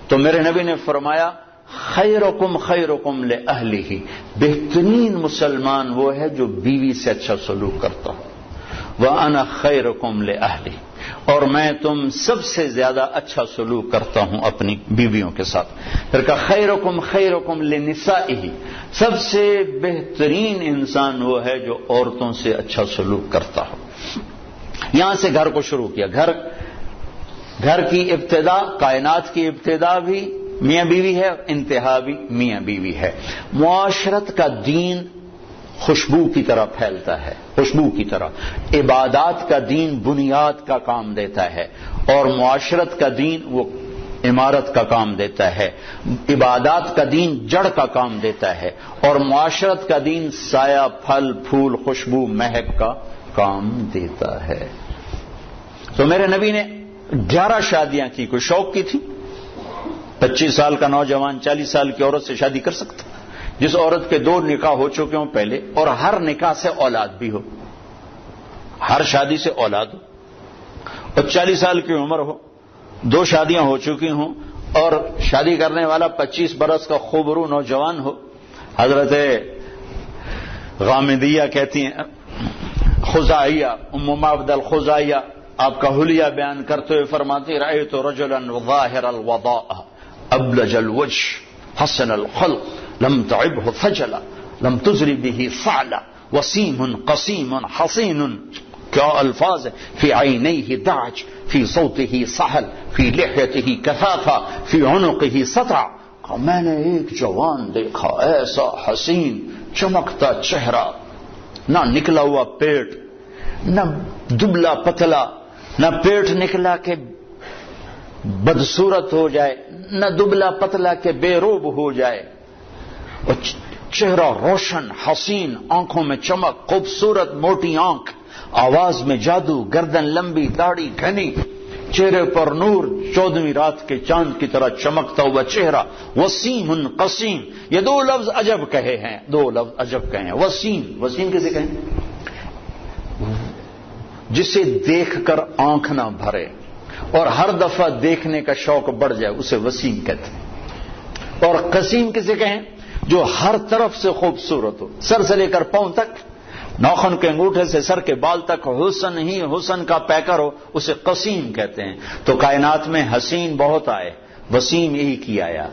تو میرے نبی نے فرمایا خیرکم خیرکم لأہلہ، بہترین مسلمان وہ ہے جو بیوی سے اچھا سلوک کرتا ہو، وَأَنَا خَيْرُكُمْ لِأَهْلِي، اور میں تم سب سے زیادہ اچھا سلوک کرتا ہوں اپنی بیویوں کے ساتھ۔ پھر کہا خیرکم خیرکم لنسائہ، سب سے بہترین انسان وہ ہے جو عورتوں سے اچھا سلوک کرتا ہو۔ یہاں سے گھر کو شروع کیا۔ گھر کی ابتدا، کائنات کی ابتدا بھی میاں بیوی ہے، انتہا بھی میاں بیوی ہے۔ معاشرت کا دین خوشبو کی طرح پھیلتا ہے، خوشبو کی طرح۔ عبادات کا دین بنیاد کا کام دیتا ہے، اور معاشرت کا دین وہ عمارت کا کام دیتا ہے۔ عبادات کا دین جڑ کا کام دیتا ہے، اور معاشرت کا دین سایہ، پھل پھول، خوشبو، مہک کا کام دیتا ہے۔ تو میرے نبی نے 11 شادیاں کی۔ کوئی شوق کی تھی؟ 25 سال کا نوجوان 40 سال کی عورت سے شادی کر سکتا؟ جس عورت کے 2 نکاح ہو چکے ہوں پہلے، اور ہر نکاح سے اولاد بھی ہو، ہر شادی سے اولاد ہو، اور 40 سال کی عمر ہو، 2 شادیاں ہو چکی ہوں، اور شادی کرنے والا 25 برس کا خوبرو نوجوان ہو۔ حضرت غامدیہ کہتی ہیں، خزائیہ، ام معبد الخزائیہ آپ کا حلیہ بیان کرتے ہوئے فرماتی، رأیت رجلا ظاہر الوضاء ابلج الوجه حسن الخلق لم تعبه خجلا لم تزر به فعلا وسیم قسیم حسین، کیا الفاظ ہے، فی عینیہ دعج، فی صوتہ سہل، فی لحیتہ کثافہ، فی عنقہ سطع۔ میں نے ایک جوان دیکھا ایسا حسین چمکتا چہرہ، نہ نکلا ہوا پیٹ، نہ دبلا پتلا، نہ پیٹ نکلا کہ بدصورت ہو جائے، نہ دبلا پتلا کہ بے روب ہو جائے، اور چہرہ روشن، حسین، آنکھوں میں چمک، خوبصورت موٹی آنکھ، آواز میں جادو، گردن لمبی، داڑھی گھنی، چہرے پر نور، 14ویں رات کے چاند کی طرح چمکتا ہوا چہرہ، وسیم قسیم۔ یہ 2 لفظ عجب کہے ہیں، 2 لفظ عجب کہے ہیں۔ وسیم کسے کہیں؟ جسے دیکھ کر آنکھ نہ بھرے اور ہر دفعہ دیکھنے کا شوق بڑھ جائے، اسے وسیم کہتے ہیں۔ اور قسیم کسے کہیں؟ جو ہر طرف سے خوبصورت ہو، سر سے لے کر پاؤں تک، ناخن کے انگوٹھے سے سر کے بال تک حسن ہی حسن کا پیکر ہو، اسے قسیم کہتے ہیں۔ تو کائنات میں حسین بہت آئے، وسیم ایک ہی آیا،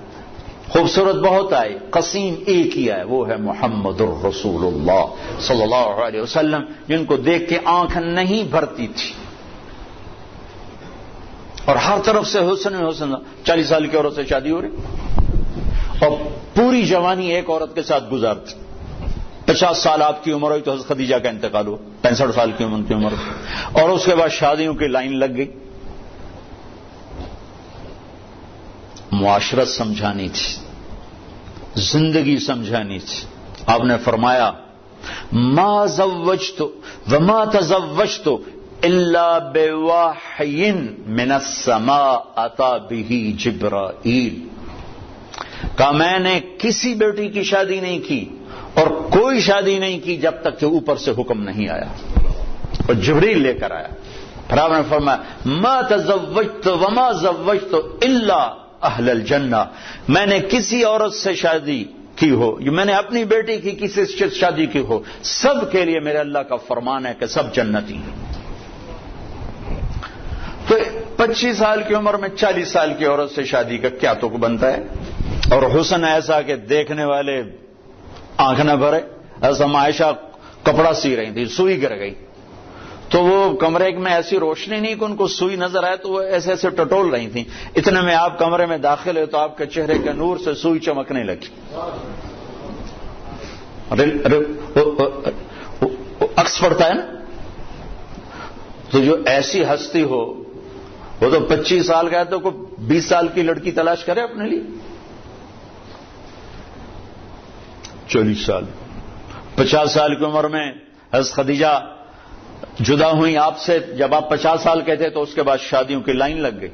خوبصورت بہت آئے، قسیم ایک ہی آیا، وہ ہے محمد الرسول اللہ صلی اللہ علیہ وسلم، جن کو دیکھ کے آنکھ نہیں بھرتی تھی، اور ہر طرف سے حسن حسن۔ 40 سال کی عورت سے شادی ہو رہی، اور پوری جوانی ایک عورت کے ساتھ گزارتی۔ 50 سال آپ کی عمر ہوئی تو حضرت خدیجہ کا انتقال ہوا، 65 سال کی ان کی عمر، اور اس کے بعد شادیوں کی لائن لگ گئی۔ معاشرت سمجھانی تھی، زندگی سمجھانی تھی۔ آپ نے فرمایا ما زوجت وما تزوجت الا بوحی من السماء اتى به جبرائیل، کہا میں نے کسی بیٹی کی شادی نہیں کی اور کوئی شادی نہیں کی جب تک کہ اوپر سے حکم نہیں آیا، اور جبریل لے کر آیا۔ پھر آپ نے فرمایا ما تزوجت وما زوجت الا اہل الجنہ، میں نے کسی عورت سے شادی کی ہو، میں نے اپنی بیٹی کی کسی سے شادی کی ہو، سب کے لیے میرے اللہ کا فرمان ہے کہ سب جنتی ہیں۔ تو 25 سال کی عمر میں 40 سال کی عورت سے شادی کا کیا تو بنتا ہے؟ اور حسن ایسا کہ دیکھنے والے آنکھ نہ بھرے۔ ایسا عائشہ کپڑا سی رہی تھی، سوئی گر گئی، تو وہ کمرے میں ایسی روشنی نہیں کہ ان کو سوئی نظر آئے، تو وہ ایسے ایسے ٹٹول رہی تھیں۔ اتنے میں آپ کمرے میں داخل ہوئے تو آپ کے چہرے کے نور سے سوئی چمکنے لگی۔ عکس پڑتا ہے نا، تو جو ایسی ہستی ہو وہ تو 25 سال کا ہے تو کوئی 20 سال کی لڑکی تلاش کرے اپنے لیے۔ 40 سال 50 سال کی عمر میں حضرت خدیجہ جدا ہوئی آپ سے، جب آپ 50 سال کے تھے تو اس کے بعد شادیوں کی لائن لگ گئی۔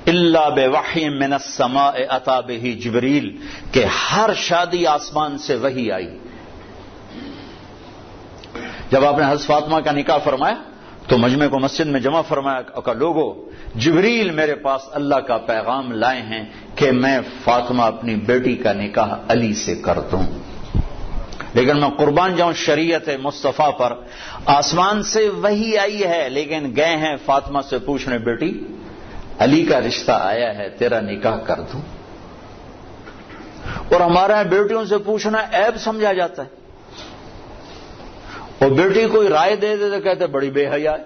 الا بوحی من السماء اتى به جبریل، کہ ہر شادی آسمان سے وحی آئی۔ جب آپ نے حضرت فاطمہ کا نکاح فرمایا تو مجمع کو مسجد میں جمع فرمایا کہ لوگوں، جبریل میرے پاس اللہ کا پیغام لائے ہیں کہ میں فاطمہ اپنی بیٹی کا نکاح علی سے کر دوں، لیکن میں قربان جاؤں شریعت مصطفیٰ پر، آسمان سے وحی آئی ہے لیکن گئے ہیں فاطمہ سے پوچھنے، بیٹی علی کا رشتہ آیا ہے، تیرا نکاح کر دوں؟ اور ہمارے یہاں بیٹیوں سے پوچھنا عیب سمجھا جاتا ہے، اور بیٹی کوئی رائے دے دے تو کہتے بڑی بے حیا ہے۔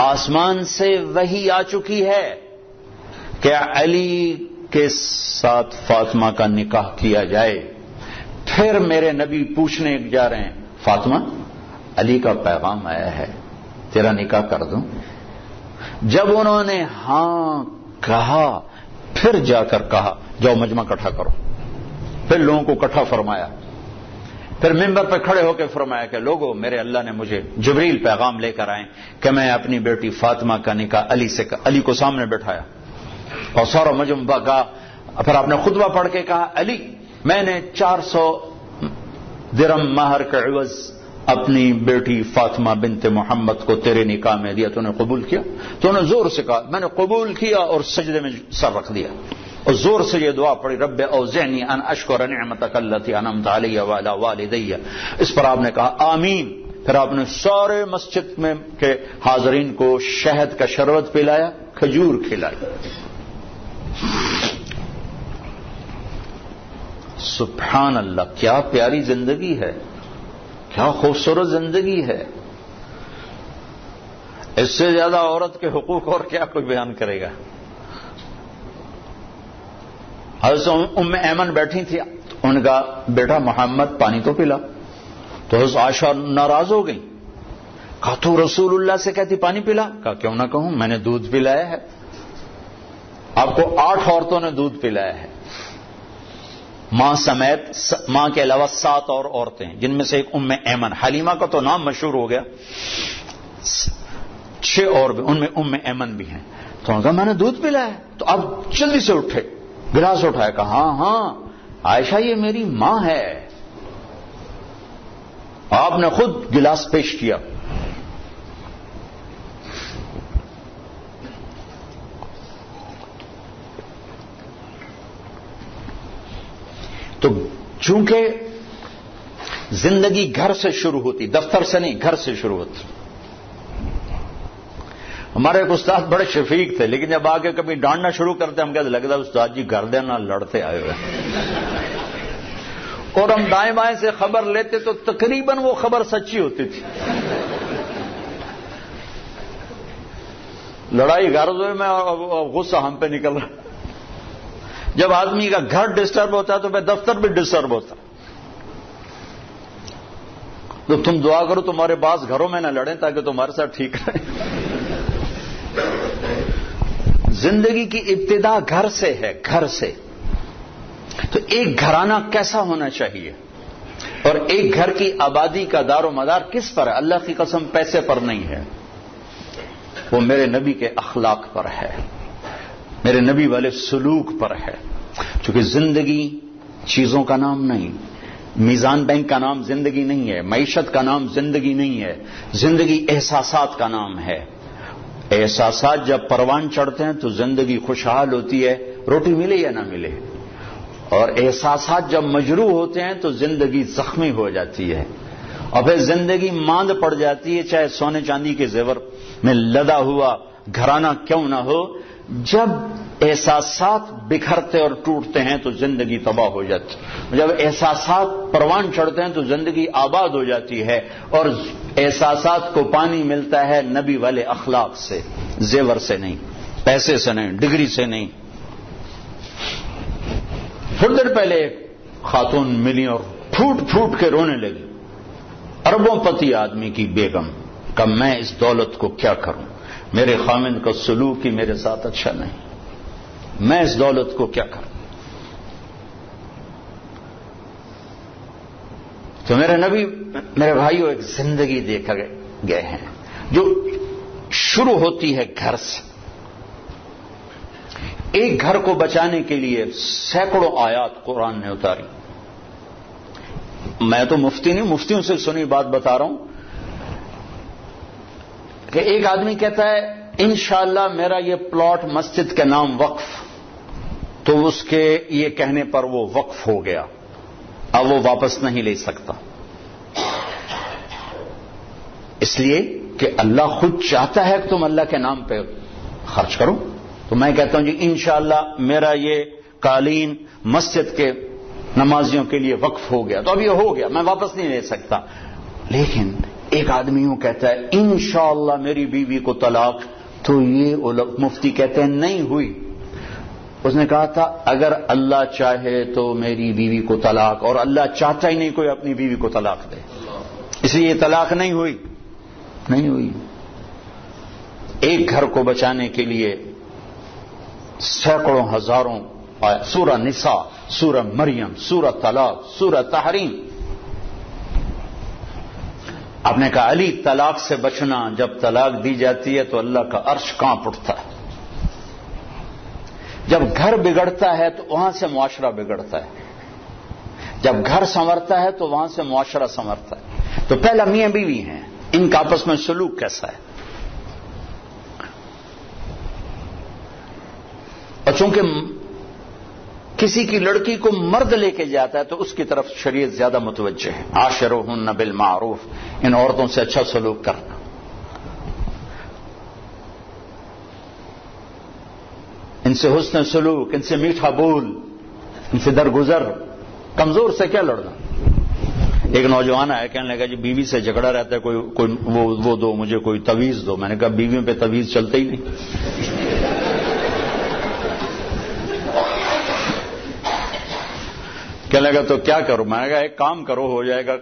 آسمان سے وحی آ چکی ہے کہ علی کے ساتھ فاطمہ کا نکاح کیا جائے، پھر میرے نبی پوچھنے جا رہے ہیں، فاطمہ علی کا پیغام آیا ہے، تیرا نکاح کر دوں؟ جب انہوں نے ہاں کہا، پھر جا کر کہا جاؤ مجمع اکٹھا کرو، پھر لوگوں کو اکٹھا فرمایا، پھر ممبر پہ کھڑے ہو کے فرمایا کہ لوگوں، میرے اللہ نے مجھے جبریل پیغام لے کر آئے کہ میں اپنی بیٹی فاطمہ کا نکاح علی سے علی کو سامنے بٹھایا اور سارا مجمع کا، پھر آپ نے خطبہ پڑھ کے کہا، علی میں نے 400 درہم مہر کا عوض اپنی بیٹی فاطمہ بنت محمد کو تیرے نکاح میں دیا، تو نے قبول کیا؟ تو نے زور سے کہا میں نے قبول کیا، اور سجدے میں سر رکھ دیا اور زور سے یہ دعا پڑھی، رب اوزعنی ان اشکر نعمتک التی انعمت علی وعلی والدی، اس پر آپ نے کہا آمین۔ پھر آپ نے سارے مسجد میں کے حاضرین کو شہد کا شربت پلایا، کھجور کھلائی۔ سبحان اللہ، کیا پیاری زندگی ہے، کیا خوبصورت زندگی ہے۔ اس سے زیادہ عورت کے حقوق اور کیا کوئی بیان کرے گا؟ حضرت ام ایمن بیٹھی تھی، ان کا بیٹا محمد پانی تو پلا، تو حضرت عائشہ ناراض ہو گئی، کہا تو رسول اللہ سے کہتی پانی پلا؟ کہا کیوں نہ کہوں، میں نے دودھ پلایا ہے، آپ کو 8 عورتوں نے دودھ پلایا ہے، ماں سمیت، ماں کے علاوہ 7 اور عورتیں، جن میں سے ایک ام ایمن، حلیمہ کا تو نام مشہور ہو گیا، 6 اور بھی، ان میں ام ایمن بھی ہیں۔ تو انہوں نے کہا میں نے دودھ پلایا ہے، تو اب جلدی سے اٹھے، گلاس اٹھایا، کہا ہاں ہاں عائشہ یہ میری ماں ہے، آپ نے خود گلاس پیش کیا۔ تو چونکہ زندگی گھر سے شروع ہوتی، دفتر سے نہیں، گھر سے شروع ہوتی۔ ہمارے ایک استاد بڑے شفیق تھے، لیکن جب آگے کبھی ڈانٹنا شروع کرتے ہم کہتے لگتا استاد جی گھر دینا لڑتے آئے ہوئے، اور ہم دائیں بائیں سے خبر لیتے تو تقریباً وہ خبر سچی ہوتی تھی۔ لڑائی گھر میں اور غصہ ہم پہ نکل رہا۔ جب آدمی کا گھر ڈسٹرب ہوتا ہے تو پھر دفتر بھی ڈسٹرب ہوتا، تو تم دعا کرو تمہارے پاس گھروں میں نہ لڑیں تاکہ تمہارے ساتھ ٹھیک رہے۔ زندگی کی ابتدا گھر سے ہے، گھر سے۔ تو ایک گھرانہ کیسا ہونا چاہیے، اور ایک گھر کی آبادی کا دار و مدار کس پر ہے؟ اللہ کی قسم پیسے پر نہیں ہے، وہ میرے نبی کے اخلاق پر ہے، میرے نبی والے سلوک پر ہے۔ چونکہ زندگی چیزوں کا نام نہیں، میزان بینک کا نام زندگی نہیں ہے، معیشت کا نام زندگی نہیں ہے، زندگی احساسات کا نام ہے۔ احساسات جب پروان چڑھتے ہیں تو زندگی خوشحال ہوتی ہے، روٹی ملے یا نہ ملے، اور احساسات جب مجروح ہوتے ہیں تو زندگی زخمی ہو جاتی ہے، اور پھر زندگی ماند پڑ جاتی ہے، چاہے سونے چاندی کے زیور میں لدا ہوا گھرانہ کیوں نہ ہو۔ جب احساسات بکھرتے اور ٹوٹتے ہیں تو زندگی تباہ ہو جاتی ہے، جب احساسات پروان چڑھتے ہیں تو زندگی آباد ہو جاتی ہے، اور احساسات کو پانی ملتا ہے نبی والے اخلاق سے، زیور سے نہیں، پیسے سے نہیں، ڈگری سے نہیں۔ تھوڑی دیر پہلے ایک خاتون ملی اور پھوٹ پھوٹ کے رونے لگی، اربوں پتی آدمی کی بیگم، کہ میں اس دولت کو کیا کروں، میرے خامند کا سلوک ہی میرے ساتھ اچھا نہیں، میں اس دولت کو کیا کروں۔ تو میرے نبی، میرے بھائیوں، ایک زندگی دے کر گئے ہیں جو شروع ہوتی ہے گھر سے۔ ایک گھر کو بچانے کے لیے سینکڑوں آیات قرآن نے اتاری۔ میں تو مفتی نہیں، مفتیوں سے سنی بات بتا رہا ہوں کہ ایک آدمی کہتا ہے انشاءاللہ میرا یہ پلاٹ مسجد کے نام وقف، تو اس کے یہ کہنے پر وہ وقف ہو گیا، اب وہ واپس نہیں لے سکتا، اس لیے کہ اللہ خود چاہتا ہے کہ تم اللہ کے نام پہ خرچ کرو. تو میں کہتا ہوں جی انشاءاللہ میرا یہ قالین مسجد کے نمازیوں کے لیے وقف ہو گیا، تو اب یہ ہو گیا، میں واپس نہیں لے سکتا. لیکن ایک آدمی یوں کہتا ہے انشاءاللہ میری بیوی کو طلاق، تو یہ مفتی کہتے ہیں نہیں ہوئی. اس نے کہا تھا اگر اللہ چاہے تو میری بیوی کو طلاق، اور اللہ چاہتا ہی نہیں کوئی اپنی بیوی کو طلاق دے، اس لیے یہ طلاق نہیں ہوئی. ایک گھر کو بچانے کے لیے سینکڑوں ہزاروں سورہ نساء، سورہ مریم، سورہ طلاق، سورہ تحریم. آپ نے کہا علی طلاق سے بچنا، جب طلاق دی جاتی ہے تو اللہ کا عرش کانپ اٹھتا ہے. جب گھر بگڑتا ہے تو وہاں سے معاشرہ بگڑتا ہے، جب گھر سنورتا ہے تو وہاں سے معاشرہ سنورتا ہے. تو پہلا میاں بیوی ہیں، ان کا آپس میں سلوک کیسا ہے؟ اور چونکہ کسی کی لڑکی کو مرد لے کے جاتا ہے تو اس کی طرف شریعت زیادہ متوجہ ہے. عاشروہن بالمعروف، ان عورتوں سے اچھا سلوک کرنا. ان سے حسن سلوک، ان سے میٹھا بول، ان سے درگزر. کمزور سے کیا لڑنا؟ ایک نوجوان ہے کہنے لگا جی بیوی سے جھگڑا رہتا ہے، کوئی وہ دو مجھے، کوئی تویز دو. میں نے کہا بیویوں پہ تویز چلتے ہی نہیں. کہنے لگا تو کیا کروں؟ میں نے کہا ایک کام کرو، ہو جائے گا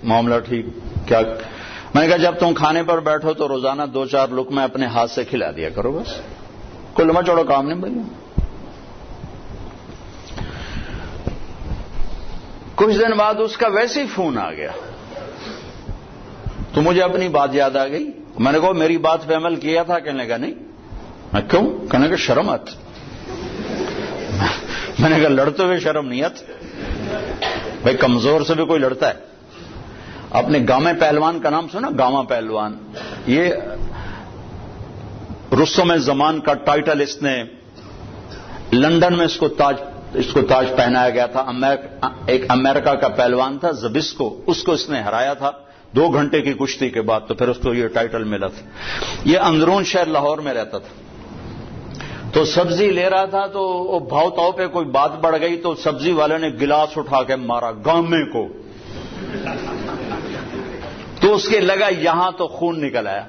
معاملہ ٹھیک. کیا؟ میں نے کہا جب تم کھانے پر بیٹھو تو روزانہ 2-4 لقمے اپنے ہاتھ سے کھلا دیا کرو، بس کوئی لمبا چوڑا کام نہیں بھائی. کچھ دن بعد اس کا ویسے ہی فون آ گیا تو مجھے اپنی بات یاد آ گئی. میں نے کہا میری بات پہ عمل کیا تھا؟ کہنے لگا نہیں. میں کیوں؟ کہنے لگا شرم آتی. میں نے کہا لڑتے ہوئے شرم نہیں آتی بھائی، کمزور سے بھی کوئی لڑتا ہے. آپ نے گامے پہلوان کا نام سنا؟ گاما پہلوان، یہ رستم زمان کا ٹائٹل اس نے لندن میں اس کو تاج پہنایا گیا تھا. ایک امریکہ کا پہلوان تھا زبسکو، اس کو اس نے ہرایا تھا 2 گھنٹے کی کشتی کے بعد، تو پھر اس کو یہ ٹائٹل ملا تھا. یہ اندرون شہر لاہور میں رہتا تھا. تو سبزی لے رہا تھا تو بھاؤ تاؤ پہ کوئی بات بڑھ گئی تو سبزی والے نے گلاس اٹھا کے مارا گامے کو، تو اس کے لگا یہاں تو خون نکل آیا.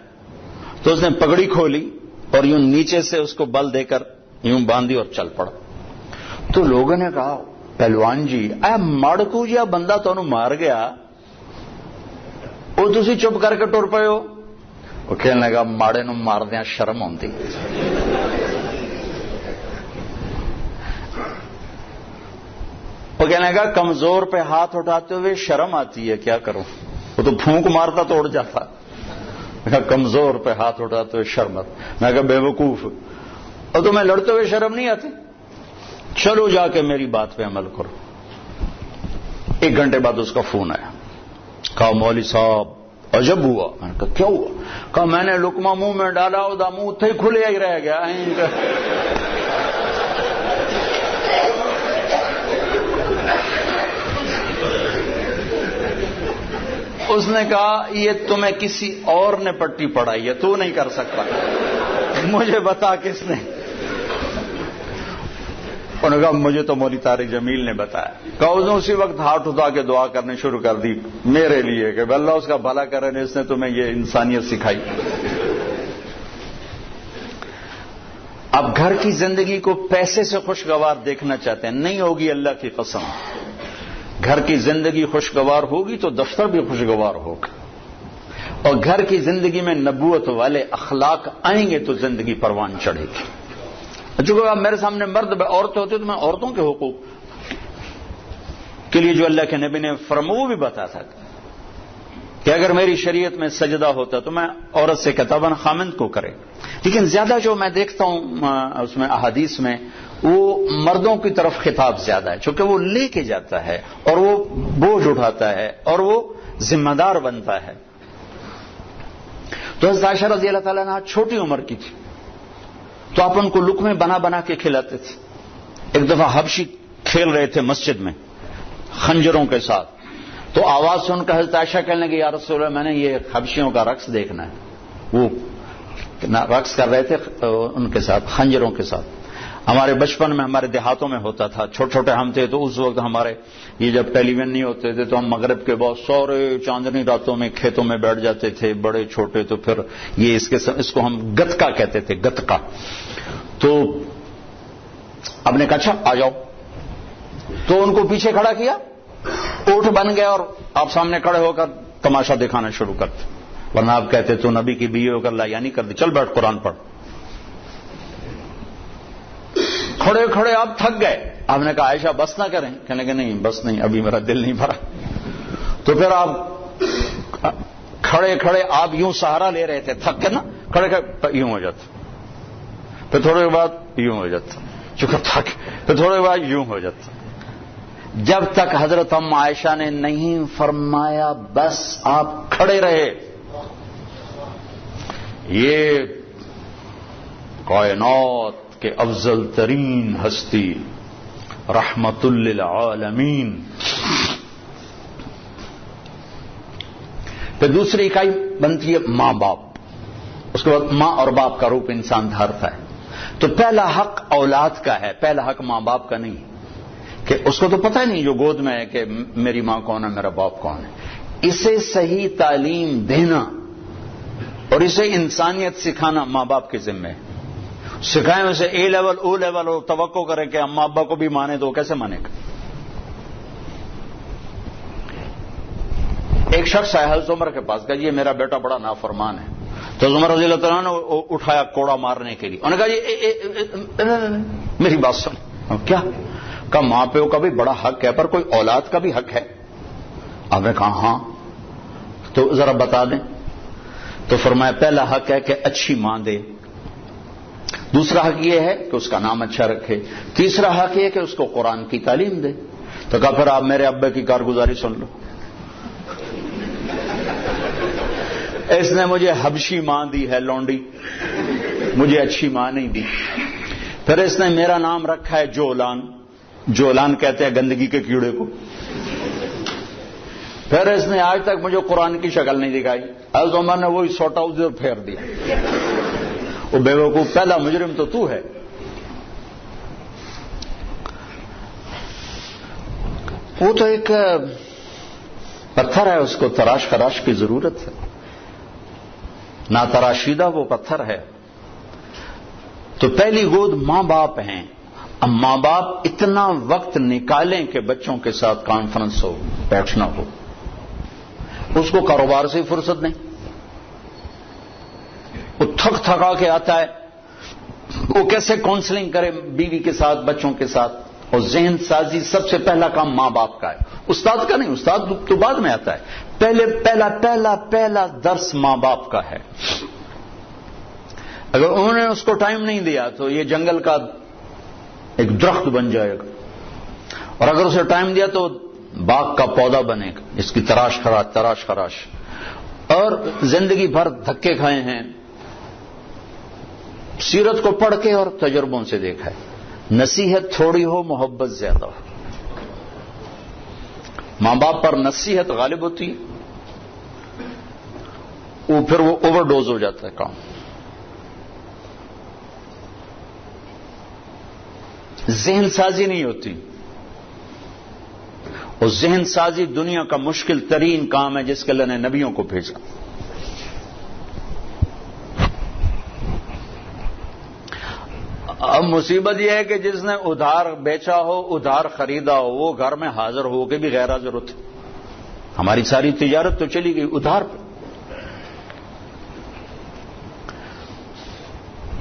تو اس نے پگڑی کھولی اور یوں نیچے سے اس کو بل دے کر یوں باندھی اور چل پڑا. تو لوگوں نے کہا پہلوان جی اے ماڑکو جی بندہ تمہیں مار گیا، وہ تسی چپ کر کے ٹر پے ہو. وہ کہنے لگا ماڑے نو مار دیا شرم آتی. وہ کہنے لگا کمزور پہ ہاتھ اٹھاتے ہوئے شرم آتی ہے، کیا کروں؟ وہ تو پھونک مارتا تو اڑ جاتا. میں کہا کمزور پہ ہاتھ اٹھاتے ہوئے شرم آتی. میں کہا بے وقوف، اور تمہیں لڑتے ہوئے شرم نہیں آتی؟ چلو جا کے میری بات پہ عمل کرو. 1 گھنٹے بعد اس کا فون آیا. کہا مولوی صاحب عجب ہوا. میں نے کہا کیا ہوا؟ کہا میں نے لقمہ منہ میں ڈالا دا منہ تھے کھلے ہی رہ گیا. اس نے کہا یہ تمہیں کسی اور نے پٹی پڑھائی ہے، تو نہیں کر سکتا، مجھے بتا کس نے. انہوں نے کہا مجھے تو مولوی طارق جمیل نے بتایا. کہا اس نے اسی وقت ہاتھ اٹھا کے دعا کرنی شروع کر دی میرے لیے کہ اللہ اس کا بھلا کرے، اس نے تمہیں یہ انسانیت سکھائی. اب گھر کی زندگی کو پیسے سے خوشگوار دیکھنا چاہتے ہیں، نہیں ہوگی اللہ کی قسم. گھر کی زندگی خوشگوار ہوگی تو دفتر بھی خوشگوار ہوگا، اور گھر کی زندگی میں نبوت والے اخلاق آئیں گے تو زندگی پروان چڑھے گی. چونکہ اب میرے سامنے مرد عورتیں ہوتی تو میں عورتوں کے حقوق کے لیے جو اللہ کے نبی نے فرمایا وہ بھی بتاتا تھا کہ اگر میری شریعت میں سجدہ ہوتا تو میں عورت سے کتاباً خامند کو کرے. لیکن زیادہ جو میں دیکھتا ہوں اس میں احادیث میں وہ مردوں کی طرف خطاب زیادہ ہے، چونکہ وہ لے کے جاتا ہے اور وہ بوجھ اٹھاتا ہے اور وہ ذمہ دار بنتا ہے. تو حضرت عائشہ رضی اللہ تعالیٰ عنہا چھوٹی عمر کی تھی، تو آپ ان کو لقمے بنا بنا کے کھلاتے تھے. ایک دفعہ حبشی کھیل رہے تھے مسجد میں خنجروں کے ساتھ، تو آواز سن کر حضرت عائشہ کہنے لگی یا رسول اللہ میں نے یہ حبشیوں کا رقص دیکھنا ہے. وہ رقص کر رہے تھے ان کے ساتھ خنجروں کے ساتھ. ہمارے بچپن میں ہمارے دیہاتوں میں ہوتا تھا، چھوٹے چھوٹے ہم تھے تو اس وقت ہمارے یہ جب ٹیلی ویژن نہیں ہوتے تھے تو ہم مغرب کے بعد سورے چاندنی راتوں میں کھیتوں میں بیٹھ جاتے تھے بڑے چھوٹے. تو پھر یہ اس کو ہم گتکا کہتے تھے، گتکا. تو اب نے کہا اچھا آ جاؤ، تو ان کو پیچھے کھڑا کیا، اونٹ بن گئے اور آپ سامنے کھڑے ہو کر تماشا دکھانا شروع کرتے. ورنہ آپ کہتے تو نبی کی بیوی ہو کر لا یعنی کر دی، چل بیٹھ قرآن پڑھ. کھڑے کھڑے آپ تھک گئے. آپ نے کہا عائشہ بس نہ کریں؟ کہنے کہ نہیں بس نہیں، ابھی میرا دل نہیں بھرا. تو پھر آپ کھڑے کھڑے آپ یوں سہارا لے رہے تھے، تھک کے نا، کھڑے کھڑے یوں ہو جاتا، پھر تھوڑے بعد یوں ہو جاتا، چونکہ تھک، پھر تھوڑے بعد یوں ہو جاتا، جب تک حضرت ام عائشہ نے نہیں فرمایا بس آپ کھڑے رہے. یہ کائنات کے افضل ترین ہستی رحمت للعالمین. پھر دوسری اکائی بنتی ہے ماں باپ. اس کے بعد ماں اور باپ کا روپ انسان دھارتا ہے. تو پہلا حق اولاد کا ہے، پہلا حق ماں باپ کا نہیں، کہ اس کو تو پتہ ہی نہیں جو گود میں ہے کہ میری ماں کون ہے میرا باپ کون ہے. اسے صحیح تعلیم دینا اور اسے انسانیت سکھانا ماں باپ کے ذمہ ہے. سکھائیں اسے اے لیول او لیول اور توقع کریں کہ اماں ابا کو بھی مانے تو کیسے مانے گا. ایک شخص آیا حضرت عمر کے پاس، کہا یہ میرا بیٹا بڑا نافرمان ہے. تو عمر رضی اللہ تعالیٰ نے اٹھایا کوڑا مارنے کے لیے. انہوں نے کہا میری بات سن. کیا کہا ماں پیو کا بھی بڑا حق ہے پر کوئی اولاد کا بھی حق ہے. آپ نے کہا ہاں. تو ذرا بتا دیں. تو فرمایا پہلا حق ہے کہ اچھی ماں دے، دوسرا حق یہ ہے کہ اس کا نام اچھا رکھے، تیسرا حق یہ کہ اس کو قرآن کی تعلیم دے. تو کہا پھر آپ میرے ابے کی کارگزاری سن لو. اس نے مجھے حبشی ماں دی ہے لونڈی، مجھے اچھی ماں نہیں دی. پھر اس نے میرا نام رکھا ہے جولان، جولان کہتے ہیں گندگی کے کیڑے کو. پھر اس نے آج تک مجھے قرآن کی شکل نہیں دکھائی. حضرت عمر نے وہی سوٹا ادھر پھیر دیا. وہ بے وقوف پہلا مجرم تو ہے. وہ تو ایک پتھر ہے، اس کو تراش خراش کی ضرورت ہے، نہ تراشیدہ وہ پتھر ہے. تو پہلی گود ماں باپ ہیں. اب ماں باپ اتنا وقت نکالیں کہ بچوں کے ساتھ کانفرنس ہو، بیٹھنا ہو. اس کو کاروبار سے فرصت نہیں، وہ تھک تھکا کے آتا ہے، وہ کیسے کاؤنسلنگ کرے بیوی کے ساتھ بچوں کے ساتھ. اور ذہن سازی سب سے پہلا کام ماں باپ کا ہے، استاد کا نہیں. استاد تو بعد میں آتا ہے. پہلا درس ماں باپ کا ہے. اگر انہوں نے اس کو ٹائم نہیں دیا تو یہ جنگل کا ایک درخت بن جائے گا، اور اگر اسے ٹائم دیا تو باغ کا پودا بنے گا جس کی تراش خراش. اور زندگی بھر دھکے کھائے ہیں، سیرت کو پڑھ کے اور تجربوں سے دیکھا ہے. نصیحت تھوڑی ہو، محبت زیادہ ہو. ماں باپ پر نصیحت غالب ہوتی ہے، پھر وہ اوور ڈوز ہو جاتا ہے کام. ذہن سازی نہیں ہوتی، اور ذہن سازی دنیا کا مشکل ترین کام ہے جس کے اللہ نے نبیوں کو بھیجا. اب مصیبت یہ ہے کہ جس نے ادھار بیچا ہو، ادھار خریدا ہو، وہ گھر میں حاضر ہو کے بھی غیر حاضر ہوتے. ہماری ساری تجارت تو چلی گئی ادھار پہ.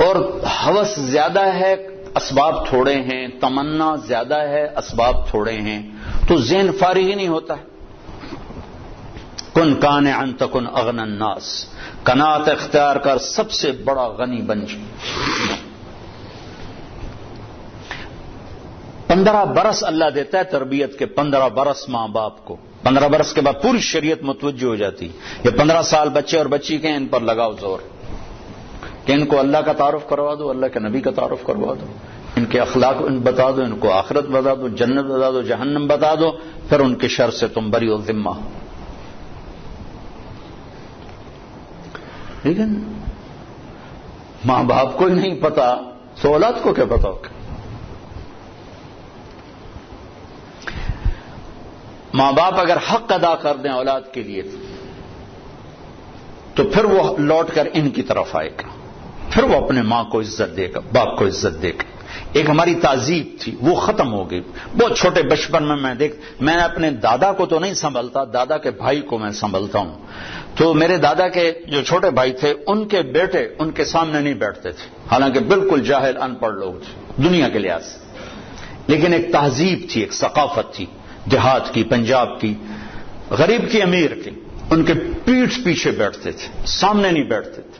اور ہوس زیادہ ہے، اسباب تھوڑے ہیں. تمنا زیادہ ہے، اسباب تھوڑے ہیں، تو ذہن فارغ ہی نہیں ہوتا ہے. کن قانعا تکن اغنى الناس، قناعت اختیار کر سب سے بڑا غنی بن جائے. 15 برس اللہ دیتا ہے تربیت کے، 15 برس ماں باپ کو. 15 برس کے بعد پوری شریعت متوجہ ہو جاتی. یہ 15 سال بچے اور بچی کے ان پر لگاؤ زور کہ ان کو اللہ کا تعارف کروا دو, اللہ کے نبی کا تعارف کروا دو, ان کے اخلاق بتا دو, ان کو آخرت بتا دو, جنت بتا دو, جہنم بتا دو, پھر ان کے شر سے تم بری الذمہ. لیکن ماں باپ کو ہی نہیں پتا تو اولاد کو کیا پتا ہوگا. ماں باپ اگر حق ادا کر دیں اولاد کے لیے تو پھر وہ لوٹ کر ان کی طرف آئے گا, پھر وہ اپنے ماں کو عزت دے گا, باپ کو عزت دے گا. ایک ہماری تہذیب تھی وہ ختم ہو گئی. بہت چھوٹے بچپن میں میں اپنے دادا کو تو نہیں سنبھلتا, دادا کے بھائی کو میں سنبھلتا ہوں. تو میرے دادا کے جو چھوٹے بھائی تھے ان کے بیٹے ان کے سامنے نہیں بیٹھتے تھے, حالانکہ بالکل جاہل ان پڑھ لوگ تھے دنیا کے لحاظ سے, لیکن ایک تہذیب تھی, ایک ثقافت تھی دیہات کی, پنجاب کی, غریب کی, امیر کی. ان کے پیٹھ پیچھے بیٹھتے تھے, سامنے نہیں بیٹھتے تھے.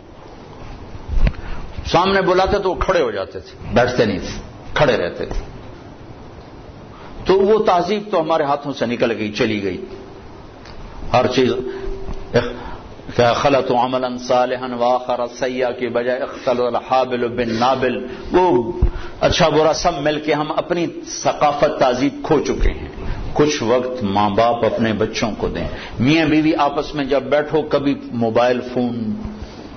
سامنے بلاتے تو وہ کھڑے ہو جاتے تھے, بیٹھتے نہیں تھے, کھڑے رہتے تھے. تو وہ تہذیب تو ہمارے ہاتھوں سے نکل گئی, چلی گئی. ہر چیز خلط عملا صالحا واخر سیئا کی بجائے اختلط الحابل بالنابل. وہ اچھا برا سب مل کے ہم اپنی ثقافت تہذیب کھو چکے ہیں. کچھ وقت ماں باپ اپنے بچوں کو دیں. میاں بیوی آپس میں جب بیٹھو کبھی موبائل فون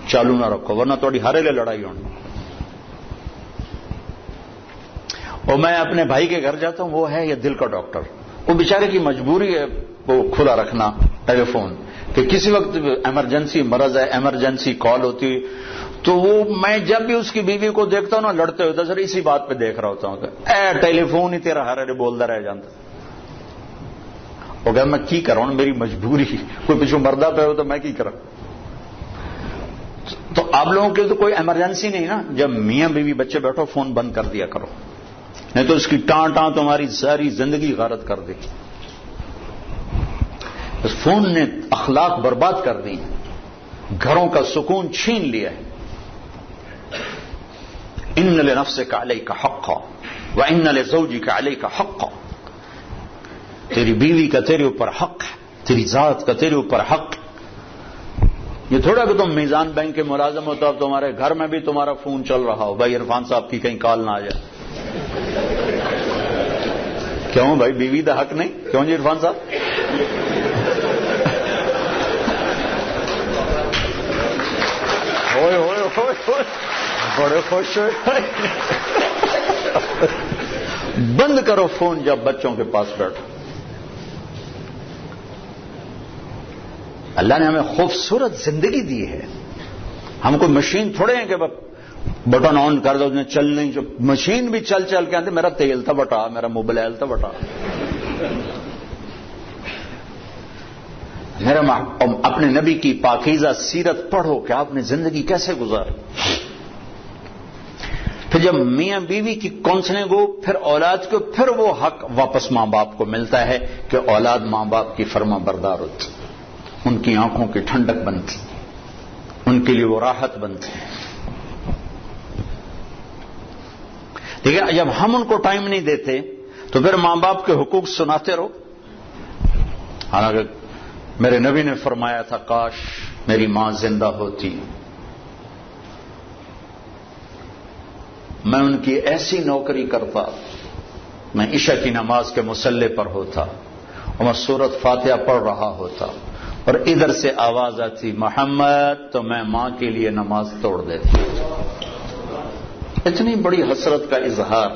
چالو نہ رکھو, ورنہ تھوڑی ہرے لے لڑائی ہونی. اور میں اپنے بھائی کے گھر جاتا ہوں, وہ ہے یہ دل کا ڈاکٹر. وہ بیچارے کی مجبوری ہے وہ کھلا رکھنا ٹیلی فون کہ کسی وقت ایمرجنسی مرض ہے, ایمرجنسی کال ہوتی, تو وہ میں جب بھی اس کی بیوی کو دیکھتا ہوں نا لڑتے ہوئے, سر اسی بات پہ دیکھ رہا ہوتا ہوں کہ اے ٹیلی فون ہی تیرا ہرے بولتا رہ جاتا. وہ کہ میں کی کر رہا ہوں, میری مجبوری, کوئی پیچھو مردہ پہ ہو تو میں کی کرا. تو آپ لوگوں کے تو کوئی ایمرجنسی نہیں نا, جب میاں بیوی بچے بیٹھو فون بند کر دیا کرو, نہیں تو اس کی ٹان تمہاری ساری زندگی غارت کر دے. اس فون نے اخلاق برباد کر دی, گھروں کا سکون چھین لیا ہے. ان لنفسک علیک حقا وان لزوجک علیک حقا. تیری بیوی کا تیرے اوپر حق ہے, تیری ذات کا تیرے اوپر حق. یہ تھوڑا کہ تم میزان بینک کے ملازم ہو تو اب تمہارے گھر میں بھی تمہارا فون چل رہا ہو, بھائی عرفان صاحب کی کہیں کال نہ آ جائے. کیوں بھائی بیوی دا حق نہیں, کیوں جی عرفان صاحب؟ ہوئے ہوئے ہوئے ہوئے بڑے خوش ہوئے. بند کرو فون جب بچوں کے پاس بیٹھو. اللہ نے ہمیں خوبصورت زندگی دی ہے. ہم کو مشین تھوڑے ہیں کہ بٹن آن کر دو چل نہیں, جو مشین بھی چل چل کے آتے میرا تیل تھا بٹا, میرا موبائل تھا بٹا. میرا اپنے نبی کی پاکیزہ سیرت پڑھو کہ آپ نے زندگی کیسے گزاری. پھر جب میاں بیوی کی کونسلنگ ہو, پھر اولاد کو, پھر وہ حق واپس ماں باپ کو ملتا ہے کہ اولاد ماں باپ کی فرما بردار ہوتی, ان کی آنکھوں کی ٹھنڈک بنتی, ان کے لیے وہ راحت بنتی. لیکن جب ہم ان کو ٹائم نہیں دیتے تو پھر ماں باپ کے حقوق سناتے رہو. حالانکہ میرے نبی نے فرمایا تھا کاش میری ماں زندہ ہوتی, میں ان کی ایسی نوکری کرتا, میں عشاء کی نماز کے مصلی پر ہوتا اور میں سورۃ فاتحہ پڑھ رہا ہوتا اور ادھر سے آواز آتی محمد, تو میں ماں کے لیے نماز توڑ دیتی. اتنی بڑی حسرت کا اظہار,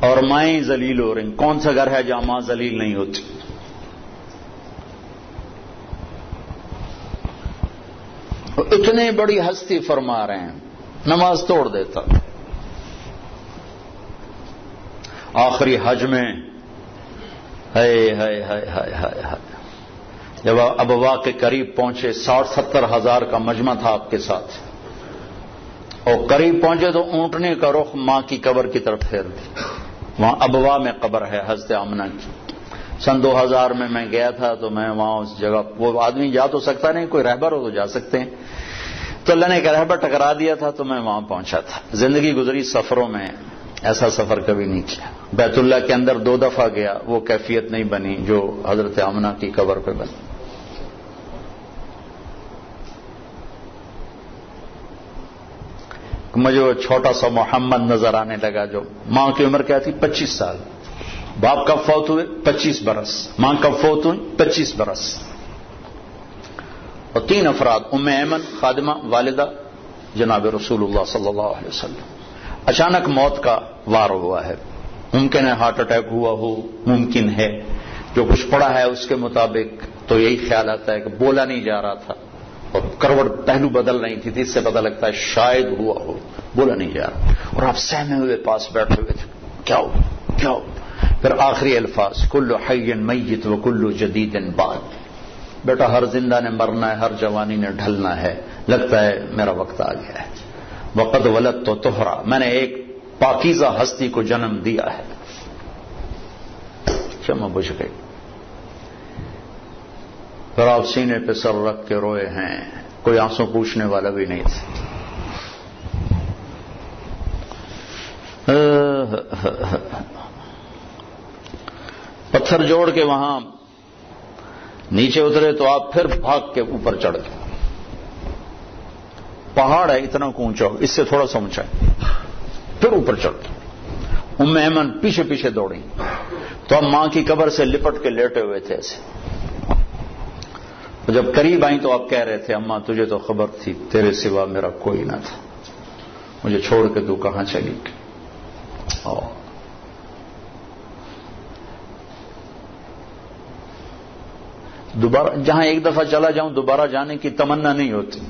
اور مائیں ذلیل ہو رہی. کون سا گھر ہے جہاں ماں ذلیل نہیں ہوتی؟ اتنی بڑی ہستی فرما رہے ہیں نماز توڑ دیتا. آخری حج میں ہائے ہائے ہائے ہائے ہائے ہائے, جب ابوا کے قریب پہنچے, 60-70 ہزار کا مجمع تھا آپ کے ساتھ, اور قریب پہنچے تو اونٹنے کا رخ ماں کی قبر کی طرف پھیر دی. وہاں ابوا میں قبر ہے حضرت آمنہ کی. سن 2000 میں گیا تھا, تو میں وہاں اس جگہ, وہ آدمی جا تو سکتا نہیں, کوئی رہبر ہو تو جا سکتے ہیں, تو اللہ نے ایک رہبر ٹکرا دیا تھا, تو میں وہاں پہنچا تھا. زندگی گزری سفروں میں, ایسا سفر کبھی نہیں کیا. بیت اللہ کے اندر 2 دفعہ گیا, وہ کیفیت نہیں بنی جو حضرت آمنہ کی قبر پہ بنی. مجھے وہ چھوٹا سا محمد نظر آنے لگا, جو ماں کی عمر کیا تھی 25 سال, باپ کب فوت ہوئے 25 برس, ماں کب فوت ہوئی 25 برس, اور 3 افراد, ام ایمن خادمہ والدہ جناب رسول اللہ صلی اللہ علیہ وسلم. اچانک موت کا وار ہوا ہے, ممکن ہے ہارٹ اٹیک ہوا ہو, ممکن ہے جو کچھ پڑا ہے اس کے مطابق تو یہی خیال آتا ہے کہ بولا نہیں جا رہا تھا اور کروڑ پہلو بدل رہی تھی, اس سے پتہ لگتا ہے شاید ہوا ہو, بولا نہیں جا رہا, اور آپ سہمے ہوئے پاس بیٹھے ہوئے تھے کیا ہو کیا ہو. پھر آخری الفاظ کل حی میت و کل جدید بعد, بیٹا ہر زندہ نے مرنا ہے, ہر جوانی نے ڈھلنا ہے, لگتا ہے میرا وقت آ گیا ہے. وقد ولدت تو طہرا, میں نے ایک پاکیزہ ہستی کو جنم دیا ہے. شمع بجھ گئی. پھر آپ سینے پہ سر رکھ کے روئے ہیں, کوئی آنسو پوچھنے والا بھی نہیں تھا. پتھر جوڑ کے وہاں نیچے اترے تو آپ پھر بھاگ کے اوپر چڑھ گئے. پہاڑ ہے اتنا اونچا, اس سے تھوڑا سا اونچا ہے, پھر اوپر چڑھ گئے. ام ایمن پیچھے پیچھے دوڑی تو اب ماں کی قبر سے لپٹ کے لیٹے ہوئے تھے ایسے. جب قریب آئیں تو آپ کہہ رہے تھے اماں تجھے تو خبر تھی تیرے سوا میرا کوئی نہ تھا, مجھے چھوڑ کے تو کہاں چلی گئی. دوبارہ جہاں ایک دفعہ چلا جاؤں دوبارہ جانے کی تمنا نہیں ہوتی,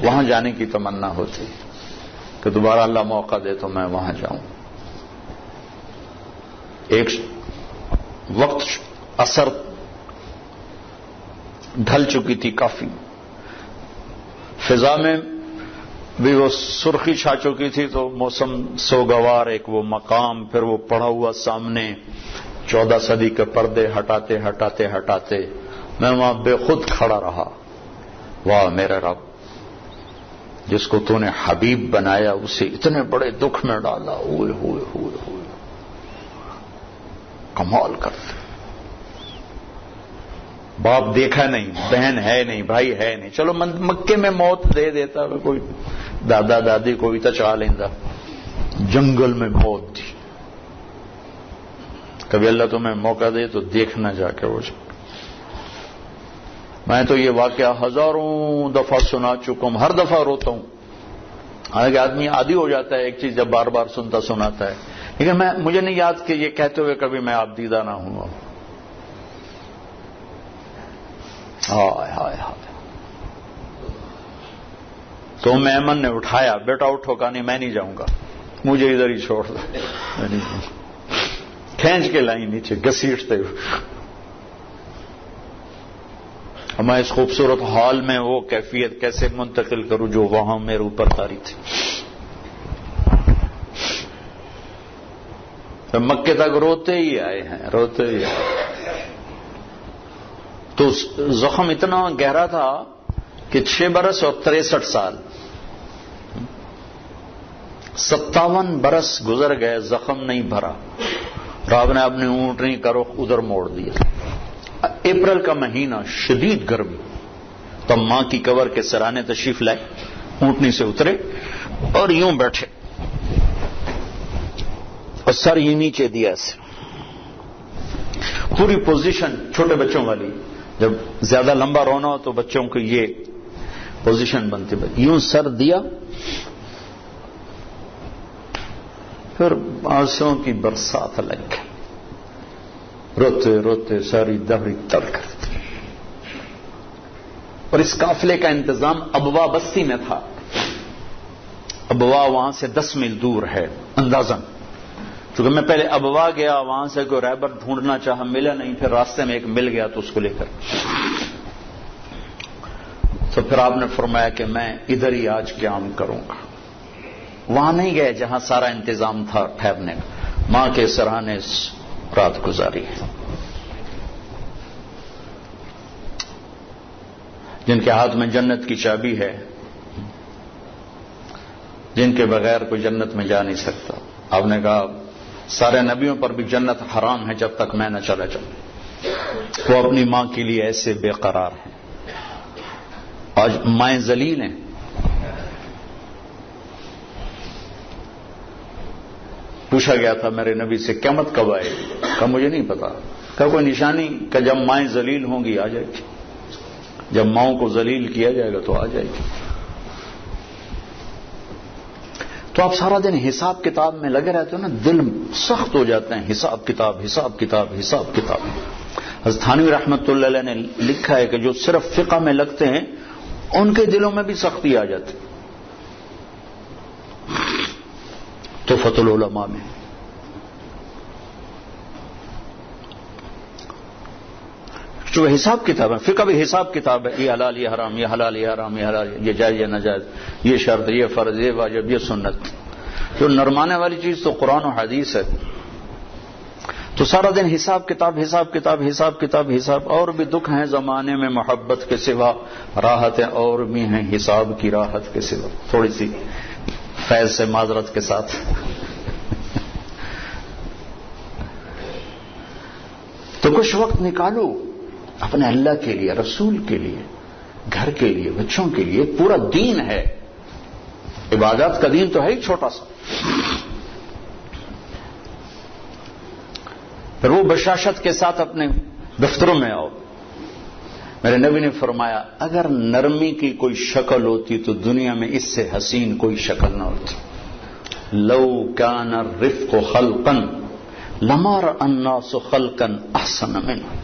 وہاں جانے کی تمنا ہوتی کہ دوبارہ اللہ موقع دے تو میں وہاں جاؤں. ایک وقت اثر ڈھل چکی تھی کافی, فضا میں بھی وہ سرخی چھا چکی تھی, تو موسم سوگوار, ایک وہ مقام, پھر وہ پڑا ہوا سامنے 14 صدی کے پردے ہٹاتے ہٹاتے ہٹاتے میں وہاں بے خود کھڑا رہا. واہ میرے رب, جس کو تو نے حبیب بنایا اسے اتنے بڑے دکھ میں ڈالا. ہوئے ہوئے ہوئے ہوئے کمال کرتے. باپ دیکھا نہیں, بہن ہے نہیں, بھائی ہے نہیں, چلو مکے میں موت دے دیتا, کوئی دادا دادی کوئی تو چاہ لینا, جنگل میں موت تھی. کبھی اللہ تمہیں موقع دے تو دیکھنا جا کے وہ. میں تو یہ واقعہ ہزاروں دفعہ سنا چکا ہوں, ہر دفعہ روتا ہوں. حالانکہ آدمی عادی ہو جاتا ہے ایک چیز جب بار بار سنتا سناتا ہے, لیکن مجھے نہیں یاد کہ یہ کہتے ہوئے کبھی میں آپ دیدہ نہ ہوں. ہائے ہائے ہائے. تو ایمن نے اٹھایا, بیٹا اٹھو, کہا نہیں میں نہیں جاؤں گا, مجھے ادھر ہی چھوڑ دو. میں نہیں جاؤں. کھینچ کے لائی نیچے گھسیٹتے ہوئے. میں اس خوبصورت حال میں وہ کیفیت کیسے منتقل کروں جو وہاں میرے اوپر طاری تھی. مکے تک روتے ہی آئے ہیں, روتے ہی آئے. تو زخم اتنا گہرا تھا کہ 6 برس اور 63 سال 57 برس گزر گئے, زخم نہیں بھرا. رب نے اپنی اونٹنی کا رخ ادھر موڑ دیا. اپریل کا مہینہ, شدید گرمی. تو ماں کی قبر کے سرانے تشریف لائے, اونٹنی سے اترے اور یوں بیٹھے اور سر یہ نیچے دیا ایسے. پوری پوزیشن چھوٹے بچوں والی, جب زیادہ لمبا رونا ہو تو بچوں کو یہ پوزیشن بنتی, یوں سر دیا, پھر آنسوں کی برسات لگ گئی. روتے روتے ساری دہری تر کرتی. اور اس قافلے کا انتظام ابوا بستی میں تھا. ابوا وہاں سے 10 میل دور ہے اندازاً. چونکہ میں پہلے ابوا گیا, وہاں سے کوئی رہبر ڈھونڈنا چاہا, ملا نہیں, پھر راستے میں ایک مل گیا تو اس کو لے کر. تو پھر آپ نے فرمایا کہ میں ادھر ہی آج قیام کروں گا. وہاں نہیں گئے جہاں سارا انتظام تھا ٹھہرنے کا, ماں کے سرانے رات گزاری ہے. جن کے ہاتھ میں جنت کی چابی ہے, جن کے بغیر کوئی جنت میں جا نہیں سکتا, آپ نے کہا سارے نبیوں پر بھی جنت حرام ہے جب تک میں نہ چلا جاؤں. وہ اپنی ماں کے لیے ایسے بے قرار ہیں. آج مائیں ذلیل ہیں. پوچھا گیا تھا میرے نبی سے قیامت کب آئے گی؟ کہا مجھے نہیں پتا. کہا کوئی نشانی؟ کہ جب مائیں ذلیل ہوں گی آ جائے گی. جب ماؤں کو ذلیل کیا جائے گا تو آ جائے گی. تو آپ سارا دن حساب کتاب میں لگے رہتے ہو نا، دل سخت ہو جاتے ہیں. حساب کتاب حساب کتاب حساب کتاب. حضرت تھانوی رحمت اللہ علیہ نے لکھا ہے کہ جو صرف فقہ میں لگتے ہیں ان کے دلوں میں بھی سختی آ جاتی. تحفۃ العلماء میں جو حساب کتاب ہے، فقہ بھی حساب کتاب ہے. یہ حلال یہ حرام، یہ حلال یہ حرام، یہ حلال یہ جائز یہ ناجائز، یہ شرط یہ فرض یہ واجب یہ سنت. جو نرمانے والی چیز تو قرآن و حدیث ہے. تو سارا دن حساب کتاب حساب کتاب حساب کتاب حساب. اور بھی دکھ ہیں زمانے میں محبت کے سوا، راحتیں اور بھی ہیں حساب کی راحت کے سوا. تھوڑی سی فیض سے معذرت کے ساتھ. تو کچھ وقت نکالو اپنے اللہ کے لیے، رسول کے لیے، گھر کے لیے، بچوں کے لیے. پورا دین ہے. عبادات کا دین تو ہے ہی چھوٹا سا. پھر وہ بشاشت کے ساتھ اپنے دفتروں میں آؤ. میرے نبی نے فرمایا اگر نرمی کی کوئی شکل ہوتی تو دنیا میں اس سے حسین کوئی شکل نہ ہوتی. لو کان الرفق خلقا لما رأى الناس خلقا احسن منه.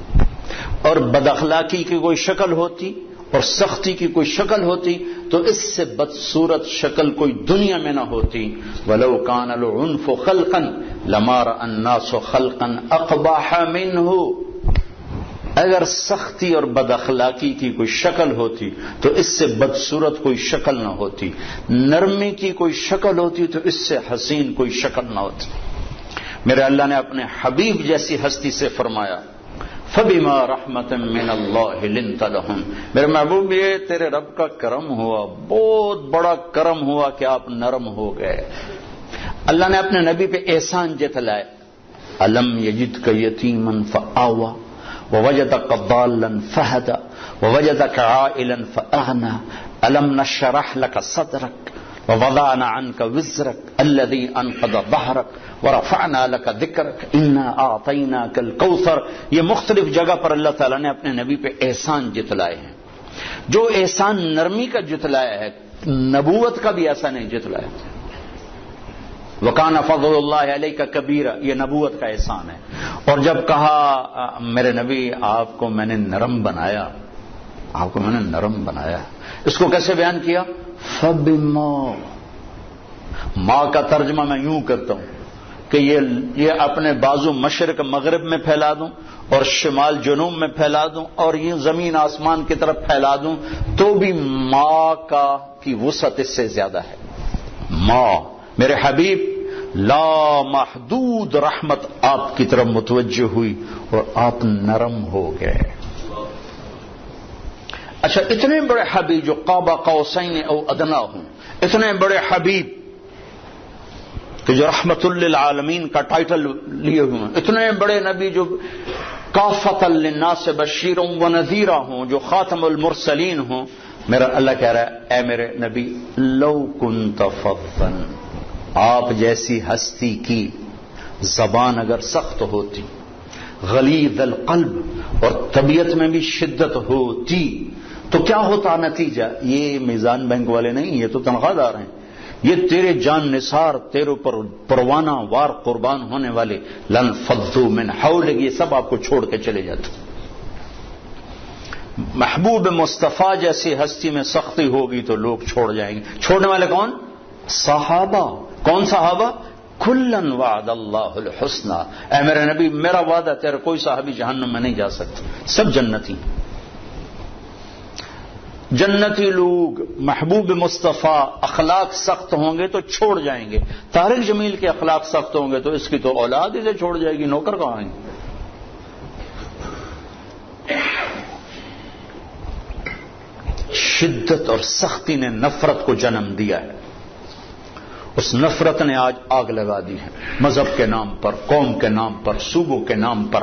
اور بد اخلاقی کی کوئی شکل ہوتی اور سختی کی کوئی شکل ہوتی تو اس سے بدصورت شکل کوئی دنیا میں نہ ہوتی. ولو کان العنف خلقا لما رأى الناس خلقا اقبح منه. اگر سختی اور بد اخلاقی کی کوئی شکل ہوتی تو اس سے بدصورت کوئی شکل نہ ہوتی. نرمی کی کوئی شکل ہوتی تو اس سے حسین کوئی شکل نہ ہوتی. میرے اللہ نے اپنے حبیب جیسی ہستی سے فرمایا فَبِمَا رَحْمَةٍ مِّنَ اللَّهِ لِنْتَ لَهُمْ. میرے محبوب یہ تیرے رب کا کرم ہوا، بہت بڑا کرم ہوا کہ آپ نرم ہو گئے. اللہ نے اپنے نبی پہ احسان جتلائے. أَلَمْ يَجِدْكَ يَتِيمًا فَآوَى وَوَجَدَكَ ضَالًّا فَهَدَى وَوَجَدَكَ عَائِلًا فَأَغْنَى أَلَمْ نَشْرَحْ لَكَ صَدْرَكَ وَوَضَعْنَا عَنْكَ وِزْرَكَ الَّذِي أَنقَضَ ظَهْرَكَ وَرَفَعْنَا لَكَ ذِكْرَكَ إِنَّا أَعْطَيْنَاكَ الْكَوْثَرَ. یہ مختلف جگہ پر اللہ تعالیٰ نے اپنے نبی پہ احسان جتلائے ہیں. جو احسان نرمی کا جتلایا ہے نبوت کا بھی ایسا نہیں جتلایا. وَكَانَ فَضْلُ اللَّهِ عَلَيْكَ كَبِيرًا. یہ نبوت کا احسان ہے. اور جب کہا میرے نبی آپ کو میں نے نرم بنایا، آپ کو میں نے نرم بنایا، اس کو کیسے بیان کیا؟ فَبِمَا. ماں کا ترجمہ میں یوں کرتا ہوں کہ یہ اپنے بازو مشرق مغرب میں پھیلا دوں اور شمال جنوب میں پھیلا دوں اور یہ زمین آسمان کی طرف پھیلا دوں تو بھی ماں کی وسعت اس سے زیادہ ہے. ماں میرے حبیب لا محدود رحمت آپ کی طرف متوجہ ہوئی اور آپ نرم ہو گئے. اچھا اتنے بڑے حبیب جو قاب قوسین او ادنا ہوں، اتنے بڑے حبیب کہ جو رحمت للعالمین کا ٹائٹل لیے ہوئے ہیں، اتنے بڑے نبی جو کافۃ للناس بشیرا و نذیرا ہوں، جو خاتم المرسلین ہوں. میرا اللہ کہہ رہا ہے اے میرے نبی لو کنت فظا، آپ جیسی ہستی کی زبان اگر سخت ہوتی، غلیظ القلب اور طبیعت میں بھی شدت ہوتی تو کیا ہوتا نتیجہ؟ یہ میزان بینک والے نہیں، یہ تو تنخواہ دار ہیں. یہ تیرے جان نثار، تیرے پر پروانہ وار قربان ہونے والے لن فضوا من حولک، یہ سب آپ کو چھوڑ کے چلے جاتے. محبوب مصطفیٰ جیسی ہستی میں سختی ہوگی تو لوگ چھوڑ جائیں گے. چھوڑنے والے کون؟ صحابہ. کون صحابہ؟ کلن وعد اللہ الحسنى. اے میرے نبی میرا وعدہ تیرا کوئی صحابی جہنم میں نہیں جا سکتا، سب جنتی. جنتی لوگ محبوب مصطفیٰ اخلاق سخت ہوں گے تو چھوڑ جائیں گے. طارق جمیل کے اخلاق سخت ہوں گے تو اس کی تو اولاد اسے چھوڑ جائے گی، نوکر کہاں آئیں گے. شدت اور سختی نے نفرت کو جنم دیا ہے. اس نفرت نے آج آگ لگا دی ہے، مذہب کے نام پر، قوم کے نام پر، صوبوں کے نام پر،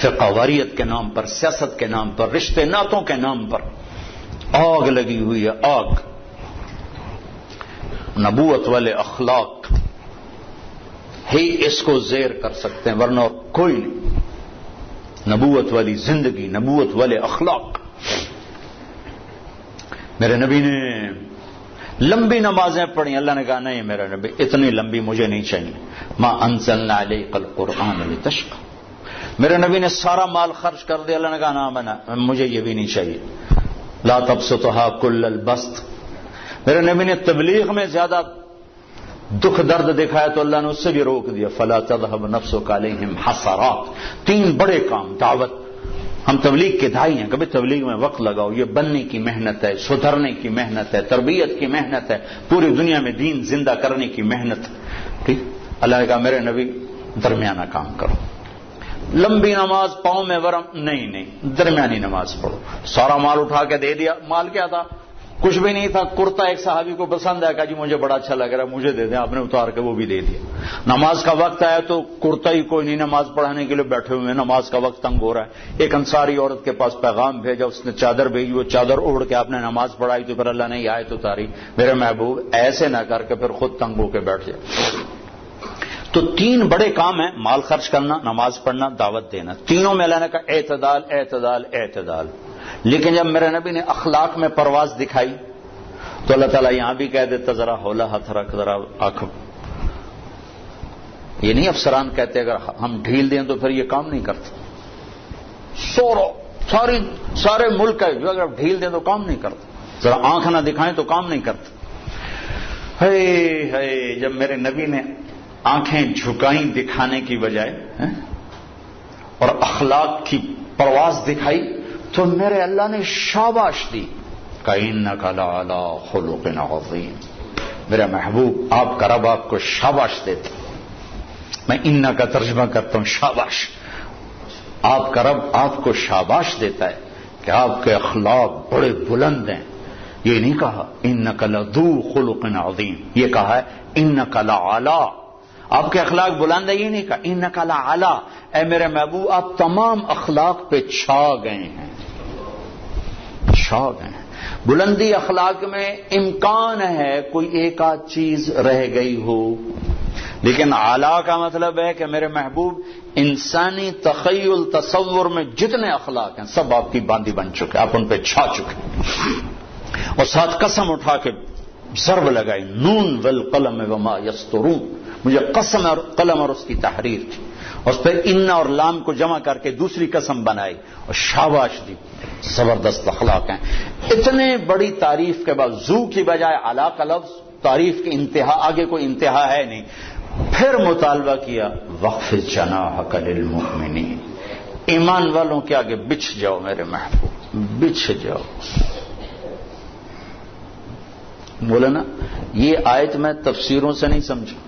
فقہ واریت کے نام پر، سیاست کے نام پر، رشتے ناتوں کے نام پر آگ لگی ہوئی ہے، آگ۔ نبوت والے اخلاق ہی اس کو زیر کر سکتے ہیں، ورنہ کوئی نہیں۔ نبوت والی زندگی، نبوت والے اخلاق۔ میرے نبی نے لمبی نمازیں پڑھی، اللہ نے کہا نہیں میرا نبی اتنی لمبی مجھے نہیں چاہیے، ما انزلنا علیک القرآن لتشقى۔ میرے نبی نے سارا مال خرچ کر دیا، اللہ نے کہا نہ بنا مجھے یہ بھی نہیں چاہیے، لا تبسطها كل البسط۔ میرے نبی نے تبلیغ میں زیادہ دکھ درد دکھایا تو اللہ نے اس سے بھی روک دیا، فلا تذهب نفسك عليهم حسرات۔ تین بڑے کام دعوت، ہم تبلیغ کے داعی ہیں، کبھی تبلیغ میں وقت لگاؤ، یہ بننے کی محنت ہے، سدھرنے کی محنت ہے، تربیت کی محنت ہے، پوری دنیا میں دین زندہ کرنے کی محنت۔ ٹھیک، اللہ نے کہا میرے نبی درمیانہ کام کرو، لمبی نماز پاؤں میں ورم نہیں، درمیانی نماز پڑھو۔ سارا مال اٹھا کے دے دیا، مال کیا تھا؟ کچھ بھی نہیں تھا، کرتا ایک صحابی کو پسند آیا، کہا جی مجھے بڑا اچھا لگ رہا ہے مجھے دے دیں، آپ نے اتار کے وہ بھی دے دیا۔ نماز کا وقت آیا تو کرتا ہی کوئی نہیں، نماز پڑھانے کے لیے بیٹھے ہوئے ہیں، نماز کا وقت تنگ ہو رہا ہے۔ ایک انصاری عورت کے پاس پیغام بھیجا، اس نے چادر بھیجی، وہ چادر اوڑھ کے آپ نے نماز پڑھائی تو پھر اللہ نے یہ آیت اتاری، میرے محبوب ایسے نہ کر کے پھر خود تنگ ہو کے بیٹھ جائے۔ تو تین بڑے کام ہیں، مال خرچ کرنا، نماز پڑھنا، دعوت دینا، تینوں میں اللہ نے کہا اعتدال اعتدال اعتدال۔ لیکن جب میرے نبی نے اخلاق میں پرواز دکھائی تو اللہ تعالیٰ یہاں بھی کہہ دیتا ذرا ہولا ہاتھ رکھ، ذرا آنکھ۔ یہ نہیں افسران کہتے اگر ہم ڈھیل دیں تو پھر یہ کام نہیں کرتے، سارے ملک ہے جو اگر ڈھیل دیں تو کام نہیں کرتے، ذرا آنکھ نہ دکھائیں تو کام نہیں کرتے۔ ہے جب میرے نبی نے آنکھیں جھکائیں دکھانے کی بجائے اور اخلاق کی پرواز دکھائی تو میرے اللہ نے شاباش دی، کَإِنَّكَ لَعَلَىٰ خُلُقٍ عَظِيمٍ۔ میرا محبوب آپ کا رب آپ کو شاباش دیتا، میں اِنَّ کا ترجمہ کرتا ہوں شاباش۔ آپ کا رب آپ کو شاباش دیتا ہے کہ آپ کے اخلاق بڑے بلند ہیں۔ یہ نہیں کہا اِنَّكَ لَذُو خُلُقٍ عَظِيمٍ، یہ کہا ہے اِنَّكَ لَعَلَىٰ، آپ کے اخلاق بلند ہے، یہ نہیں کہا اِنَّكَ لَعَلَىٰ، اے میرے محبوب آپ تمام اخلاق پہ چھا گئے ہیں، چھا گئے ہیں۔ بلندی اخلاق میں امکان ہے کوئی ایک آدھ چیز رہ گئی ہو، لیکن اعلیٰ کا مطلب ہے کہ میرے محبوب انسانی تخیل تصور میں جتنے اخلاق ہیں سب آپ کی باندھی بن چکے، آپ ان پہ چھا چکے۔ اور ساتھ قسم اٹھا کے ضرب لگائی، نون والقلم وما یسطرون، مجھے قسم اور قلم اور اس کی تحریر تھی، اس پہ ان اور لام کو جمع کر کے دوسری قسم بنائی اور شاباش دی، زبردست اخلاق ہیں۔ اتنے بڑی تعریف کے بعد ذو کی بجائے علا کا لفظ، تعریف کی انتہا، آگے کوئی انتہا ہے نہیں، پھر مطالبہ کیا وَخْفِضْ جَنَاحَكَ لِلْمُؤْمِنِينَ، ایمان والوں کے آگے بچھ جاؤ میرے محبوب، بچھ جاؤ۔ بولے نا یہ آیت میں تفسیروں سے نہیں سمجھا،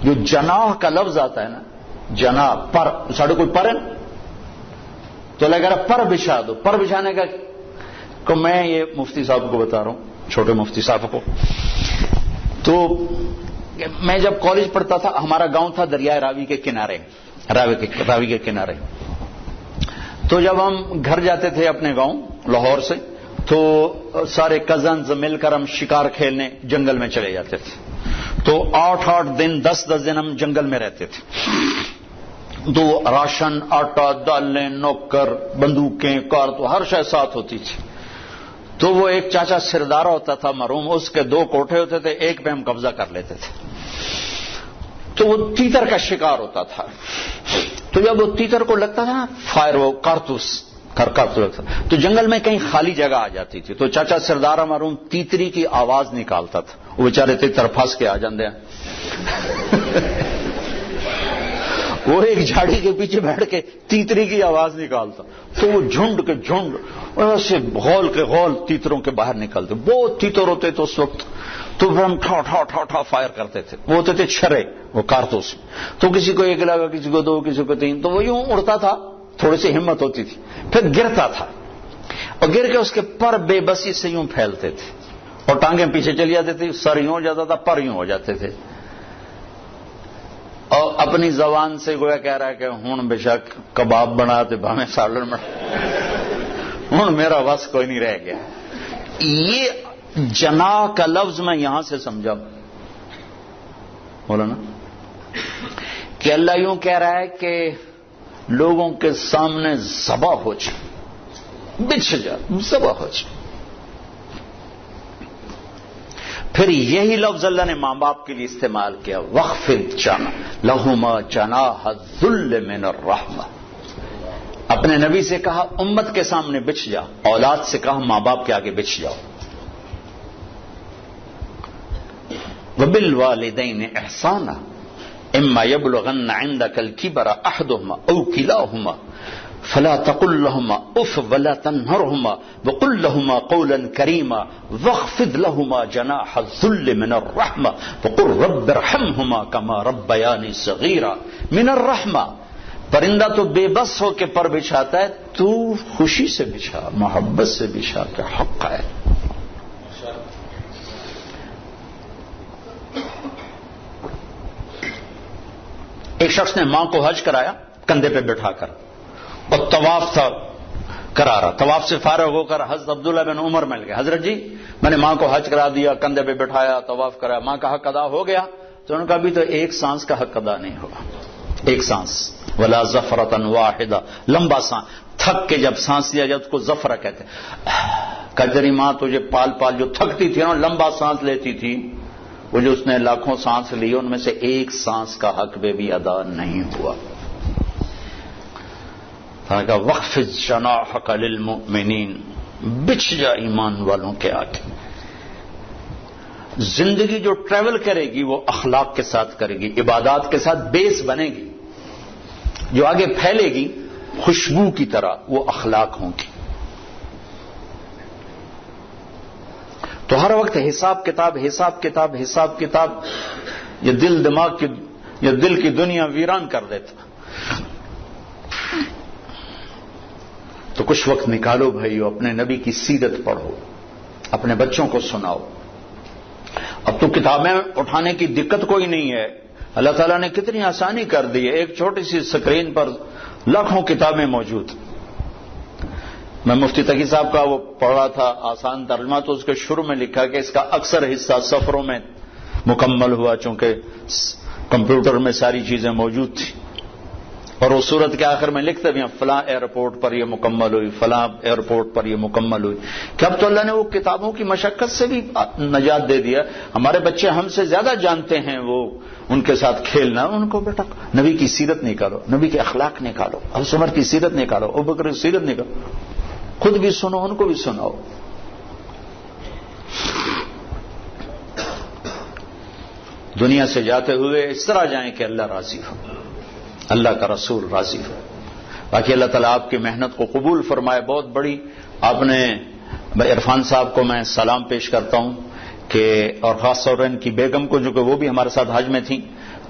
جو جناح کا لفظ آتا ہے نا، جناح پر، ساڑھے کوئی پر ہے نا تو لگا رہا پر بچھا دو، پر بچھانے کا کہ میں یہ مفتی صاحب کو بتا رہا ہوں، چھوٹے مفتی صاحب کو، تو میں جب کالج پڑھتا تھا ہمارا گاؤں تھا دریائے راوی کے کنارے، راوی کے کنارے، تو جب ہم گھر جاتے تھے اپنے گاؤں لاہور سے تو سارے کزنز مل کر ہم شکار کھیلنے جنگل میں چلے جاتے تھے، تو 8 دن 10 دن ہم جنگل میں رہتے تھے، تو راشن، آٹا، دالیں، نوکر، بندوقیں، کار، ہر شے ساتھ ہوتی تھی۔ تو وہ ایک چاچا سردارہ ہوتا تھا مرحوم، اس کے 2 کوٹھے ہوتے تھے، ایک پہ ہم قبضہ کر لیتے تھے، تو وہ تیتر کا شکار ہوتا تھا، تو جب وہ تیتر کو لگتا تھا فائر، وہ کارتوس تو جنگل میں کہیں خالی جگہ آ جاتی تھی، تو چاچا سردارہ مرحوم تیتری کی آواز نکالتا تھا، وہ بیچارے تیتر پھنس کے آ جاندے ہیں وہ ایک جھاڑی کے پیچھے بیٹھ کے تیتری کی آواز نکالتا، تو وہ جھنڈ کے جھنڈ ایسے غول کے غول تیتروں کے باہر نکلتے، بہت تیتر ہوتے تو اس وقت، تو پھر ہم ٹھا ٹھا ٹھا ٹھا فائر کرتے تھے، وہ ہوتے تھے چھرے، وہ کارتوس، تو کسی کو 1 لگا، کسی کو 2، کسی کو 3، تو وہ یوں اڑتا تھا، تھوڑی سی ہمت ہوتی تھی، پھر گرتا تھا، اور گر کے اس کے پر بے بسی سے یوں پھیلتے تھے، اور ٹانگیں پیچھے چلی جاتی تھی، سر یوں ہو جاتا تھا، پر یوں ہو جاتے تھے، اور اپنی زبان سے گویا کہہ رہا ہے کہ ہوں بے شک کباب بنا تو بھامے سالن بنا، ہوں میرا بس کوئی نہیں رہ گیا. یہ جناح کا لفظ میں یہاں سے سمجھا بولا نا کہ اللہ یوں کہہ رہا ہے کہ لوگوں کے سامنے ذبح ہو جائے، بچھ جا، ذبح ہو جائے. پھر یہی لفظ اللہ نے ماں باپ کے لیے استعمال کیا، وخفض لہما جناح الذل من الرحمہ. اپنے نبی سے کہا امت کے سامنے بچھ جا، اولاد سے کہا ماں باپ کے آگے بچھ جاؤ. وبالوالدین احسانا اما یبلغن عندک الکبر احدهما او کلاهما فلا تقل لهما اف ولا تنهرهما وقل لهما قولا كريما واخفض لهما جناح الذل من الرحمة وقل رب ارحمهما كما ربياني صغيرا. من الرحمة پرندہ تو بے بس ہو کے پر بچھاتا ہے، تو خوشی سے بچھا، محبت سے بچھا کے حق ہے. ایک شخص نے ماں کو حج کرایا کندھے پہ بٹھا کر، اور طواف تھا کرا رہا. طواف سے فارغ ہو کر حضرت عبداللہ بن عمر مل گئے، حضرت جی میں نے ماں کو حج کرا دیا، کندھے پہ بٹھایا، طواف کرایا، ماں کا حق ادا ہو گیا؟ تو انہوں نے کہا ابھی تو ایک سانس کا حق ادا نہیں ہوا، ایک سانس. ولا زفرۃ واحدہ، لمبا سانس، تھک کے جب سانس لیا جب اس کو زفرہ کہتے ہیں. کجری ماں تجھے پال پال جو تھکتی تھی نا، لمبا سانس لیتی تھی، وہ جو اس نے لاکھوں سانس لی ان میں سے ایک سانس کا حق بھی ادا نہیں ہوا. کہا وخفض جناحک للمؤمنین، بچھ جا ایمان والوں کے آگے. زندگی جو ٹریول کرے گی وہ اخلاق کے ساتھ کرے گی، عبادات کے ساتھ بیس بنے گی، جو آگے پھیلے گی خوشبو کی طرح وہ اخلاق ہوں گی. تو ہر وقت حساب کتاب حساب کتاب حساب کتاب، یہ دل دماغ کی، یہ دل کی دنیا ویران کر دیتا. تو کچھ وقت نکالو بھائیو، اپنے نبی کی سیرت پڑھو، اپنے بچوں کو سناؤ. اب تو کتابیں اٹھانے کی دقت کوئی نہیں ہے، اللہ تعالیٰ نے کتنی آسانی کر دی ہے، ایک چھوٹی سی سکرین پر لاکھوں کتابیں موجود. میں مفتی تقی صاحب کا وہ پڑھ رہا تھا آسان ترجمہ، تو اس کے شروع میں لکھا کہ اس کا اکثر حصہ سفروں میں مکمل ہوا، چونکہ کمپیوٹر میں ساری چیزیں موجود تھیں. اور وہ صورت کے آخر میں لکھتے بھی ہیں فلاں ایئرپورٹ پر یہ مکمل ہوئی، فلاں ایئرپورٹ پر یہ مکمل ہوئی. کہ اب تو اللہ نے وہ کتابوں کی مشقت سے بھی نجات دے دیا. ہمارے بچے ہم سے زیادہ جانتے ہیں وہ ان کے ساتھ کھیلنا. ان کو بیٹا نبی کی سیرت نکالو، نبی کے اخلاق نکالو، ابو عمر کی سیرت نکالو، ابو بکر کی سیرت نکالو، خود بھی سنو ان کو بھی سناؤ. دنیا سے جاتے ہوئے اس طرح جائیں کہ اللہ راضی ہو، اللہ کا رسول راضی ہو. باقی اللہ تعالیٰ آپ کی محنت کو قبول فرمائے. بہت بڑی آپ نے عرفان صاحب کو میں سلام پیش کرتا ہوں کہ، اور خاص طور پر ان کی بیگم کو جو کہ وہ بھی ہمارے ساتھ حج میں تھیں،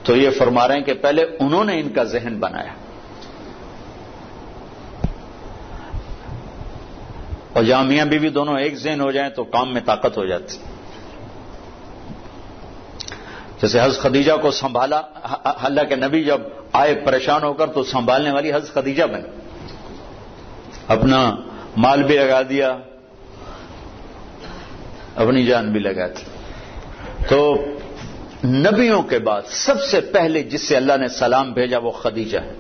تو یہ فرما رہے ہیں کہ پہلے انہوں نے ان کا ذہن بنایا، اور جہاں میاں بیوی دونوں ایک ذہن ہو جائیں تو کام میں طاقت ہو جاتی. جیسے حضرت خدیجہ کو سنبھالا، اللہ کے نبی جب آئے پریشان ہو کر تو سنبھالنے والی حضرت خدیجہ بنی، اپنا مال بھی لگا دیا، اپنی جان بھی لگا دی. تو نبیوں کے بعد سب سے پہلے جس سے اللہ نے سلام بھیجا وہ خدیجہ ہے.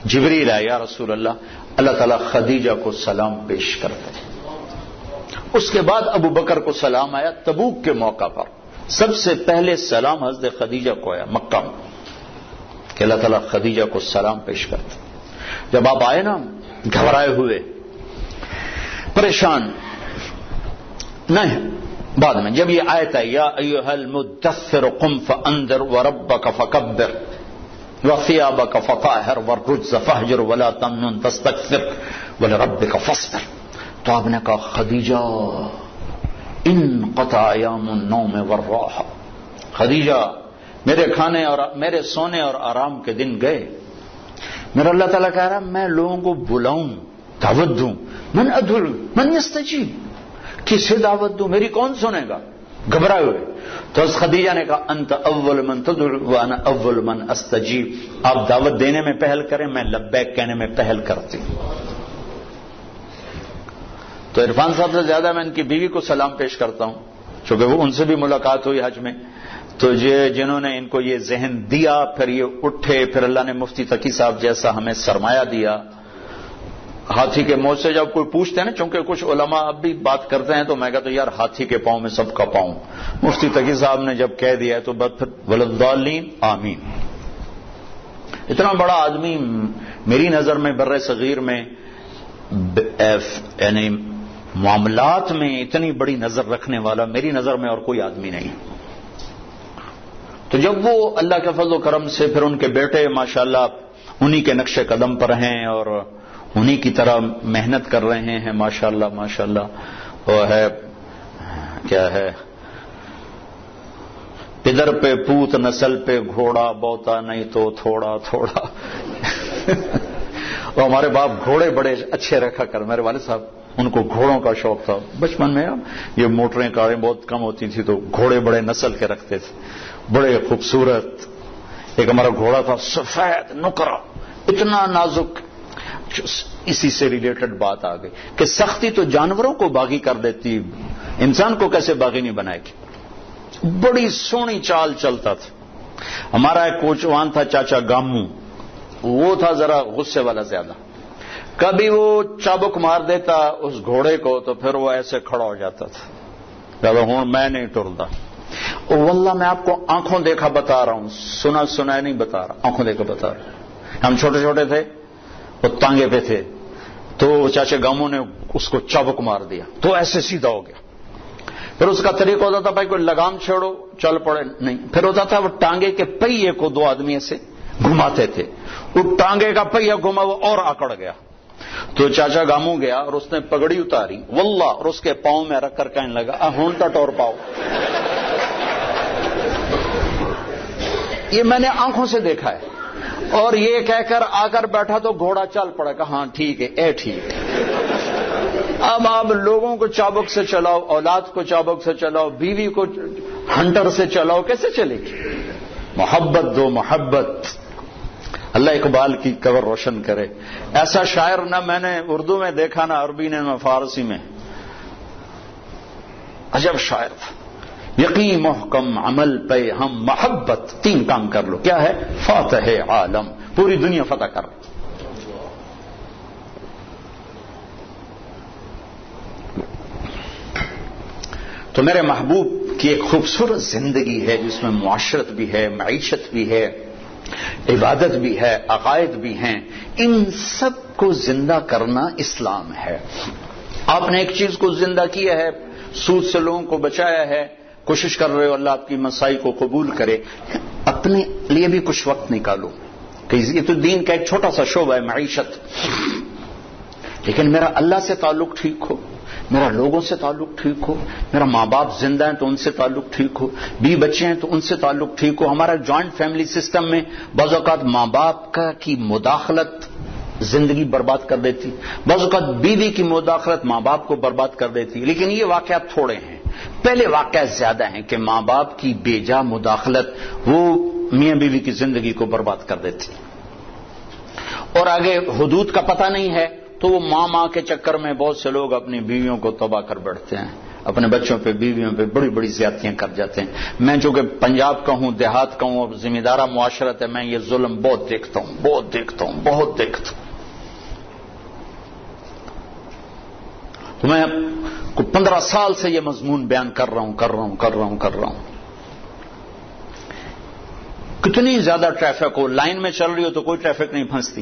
جبریل آیا یا رسول اللہ، اللہ تعالیٰ خدیجہ کو سلام پیش کرتے ہیں. اس کے بعد ابو بکر کو سلام آیا تبوک کے موقع پر. سب سے پہلے سلام حضرت خدیجہ کو آیا مکہ میں کہ اللہ تعالیٰ خدیجہ کو سلام پیش کرتے. جب آپ آئے نا گھبرائے ہوئے پریشان نہیں، بعد میں جب یہ آیت ہے یا ایھا المدثر قم فانذر وربک فکبر وثیابک فطہر والرجز فاہجر ولا تمنن تستکثر ولربک فاصبر، تو آپ نے کہا خدیجہ انقطع ایام النوم والراحہ، خدیجہ میرے کھانے اور میرے سونے اور آرام کے دن گئے. میرا اللہ تعالیٰ کہہ رہا میں لوگوں کو بلاؤں، دعوت دوں، من ادعو من یستجیب، کسے دعوت دوں، میری کون سنے گا؟ گھبرائے ہوئے. تو خدیجہ نے کہا انت اول من تدعو وانا اول من استجیب، آپ دعوت دینے میں پہل کریں، میں لبیک کہنے میں پہل کرتی ہوں. تو عرفان صاحب سے زیادہ میں ان کی بیوی کو سلام پیش کرتا ہوں، چونکہ وہ ان سے بھی ملاقات ہوئی حج میں. تو جنہوں نے ان کو یہ ذہن دیا، پھر یہ اٹھے، پھر اللہ نے مفتی تقی صاحب جیسا ہمیں سرمایہ دیا. ہاتھی کے منہ سے جب کوئی پوچھتے ہیں نا، چونکہ کچھ علماء اب بھی بات کرتے ہیں، تو میں کہتا ہوں یار ہاتھی کے پاؤں میں سب کا پاؤں. مفتی تقی صاحب نے جب کہہ دیا تو بس پھر وللضالین آمین. اتنا بڑا آدمی میری نظر میں بر صغیر میں یعنی معاملات میں اتنی بڑی نظر رکھنے والا میری نظر میں اور کوئی آدمی نہیں. تو جب وہ اللہ کے فضل و کرم سے پھر ان کے بیٹے ماشاءاللہ انہی کے نقش قدم پر ہیں اور انہی کی طرح محنت کر رہے ہیں ماشاءاللہ ماشاءاللہ. وہ ہے کیا ہے، پدر پہ پوت نسل پہ گھوڑا بوتا نہیں تو تھوڑا تھوڑا. اور ہمارے باپ گھوڑے بڑے اچھے رکھا کر، میرے والد صاحب ان کو گھوڑوں کا شوق تھا بچپن میں. یہ موٹریں کاریں بہت کم ہوتی تھی تو گھوڑے بڑے نسل کے رکھتے تھے، بڑے خوبصورت. ایک ہمارا گھوڑا تھا سفید نکرا، اتنا نازک. اسی سے ریلیٹڈ بات آ گئی کہ سختی تو جانوروں کو باغی کر دیتی، انسان کو کیسے باغی نہیں بنائے گی. بڑی سونی چال چلتا تھا. ہمارا ایک کوچوان تھا چاچا گامو، وہ تھا ذرا غصے والا زیادہ. کبھی وہ چابک مار دیتا اس گھوڑے کو تو پھر وہ ایسے کھڑا ہو جاتا تھا، زیادہ ہوں میں نہیں ٹرتا. واللہ میں آپ کو آنکھوں دیکھا بتا رہا ہوں، سنا سنا نہیں بتا رہا، آنکھوں دیکھا بتا رہا ہوں. ہم چھوٹے چھوٹے تھے، وہ تانگے پہ تھے، تو چاچا گاموں نے اس کو چابک مار دیا تو ایسے سیدھا ہو گیا. پھر اس کا طریقہ ہوتا تھا بھائی کوئی لگام چھوڑو چل پڑے، نہیں. پھر ہوتا تھا وہ ٹانگے کے پہیے کو دو آدمی ایسے گھماتے تھے، وہ ٹانگے کا پہیا گھما وہ اور اکڑ گیا. تو چاچا گاموں گیا اور اس نے پگڑی اتاری واللہ اور اس کے پاؤں میں رکھ کر کہنے لگا ہون تا ٹور پاؤ. یہ میں نے آنکھوں سے دیکھا ہے. اور یہ کہہ کر آ کر بیٹھا تو گھوڑا چل پڑا کہ ہاں ٹھیک ہے اے ٹھیک ہے. اب آپ لوگوں کو چابک سے چلاؤ، اولاد کو چابک سے چلاؤ، بیوی کو ہنٹر سے چلاؤ، کیسے چلے گی؟ محبت دو محبت. اللہ اقبال کی قبر روشن کرے. ایسا شاعر نہ میں نے اردو میں دیکھا نہ عربی نے نہ فارسی میں، عجب شاعر تھا. یقین محکم عمل پہ ہم محبت، تین کام کر لو. کیا ہے؟ فاتح عالم، پوری دنیا فتح کر. تو میرے محبوب کی ایک خوبصورت زندگی ہے جس میں معاشرت بھی ہے، معیشت بھی ہے، عبادت بھی ہے، عقائد بھی ہیں. ان سب کو زندہ کرنا اسلام ہے. آپ نے ایک چیز کو زندہ کیا ہے، سود سے لوگوں کو بچایا ہے، کوشش کر رہے ہو اللہ آپ کی مسائی کو قبول کرے. اپنے لیے بھی کچھ وقت نکالو کہ یہ تو دین کا ایک چھوٹا سا شعبہ ہے معیشت، لیکن میرا اللہ سے تعلق ٹھیک ہو، میرا لوگوں سے تعلق ٹھیک ہو، میرا ماں باپ زندہ ہیں تو ان سے تعلق ٹھیک ہو، بیوی بچے ہیں تو ان سے تعلق ٹھیک ہو. ہمارا جوائنٹ فیملی سسٹم میں بعض اوقات ماں باپ کی مداخلت زندگی برباد کر دیتی، بعض اوقات بیوی کی مداخلت ماں باپ کو برباد کر دیتی. لیکن یہ واقعات تھوڑے ہیں، پہلے واقعات زیادہ ہیں کہ ماں باپ کی بے جا مداخلت وہ میاں بیوی کی زندگی کو برباد کر دیتی. اور آگے حدود کا پتہ نہیں ہے تو وہ ماں کے چکر میں بہت سے لوگ اپنی بیویوں کو تباہ کر بیٹھتے ہیں، اپنے بچوں پہ بیویوں پہ بڑی بڑی زیادتیاں کر جاتے ہیں. میں چونکہ پنجاب کا ہوں، دیہات کا ہوں اور ذمہ دارہ معاشرت ہے، میں یہ ظلم بہت دیکھتا ہوں بہت دیکھتا ہوں بہت دیکھتا ہوں. تو میں 15 سال سے یہ مضمون بیان کر رہا ہوں. کتنی زیادہ ٹریفک ہو، لائن میں چل رہی ہو تو کوئی ٹریفک نہیں پھنستی،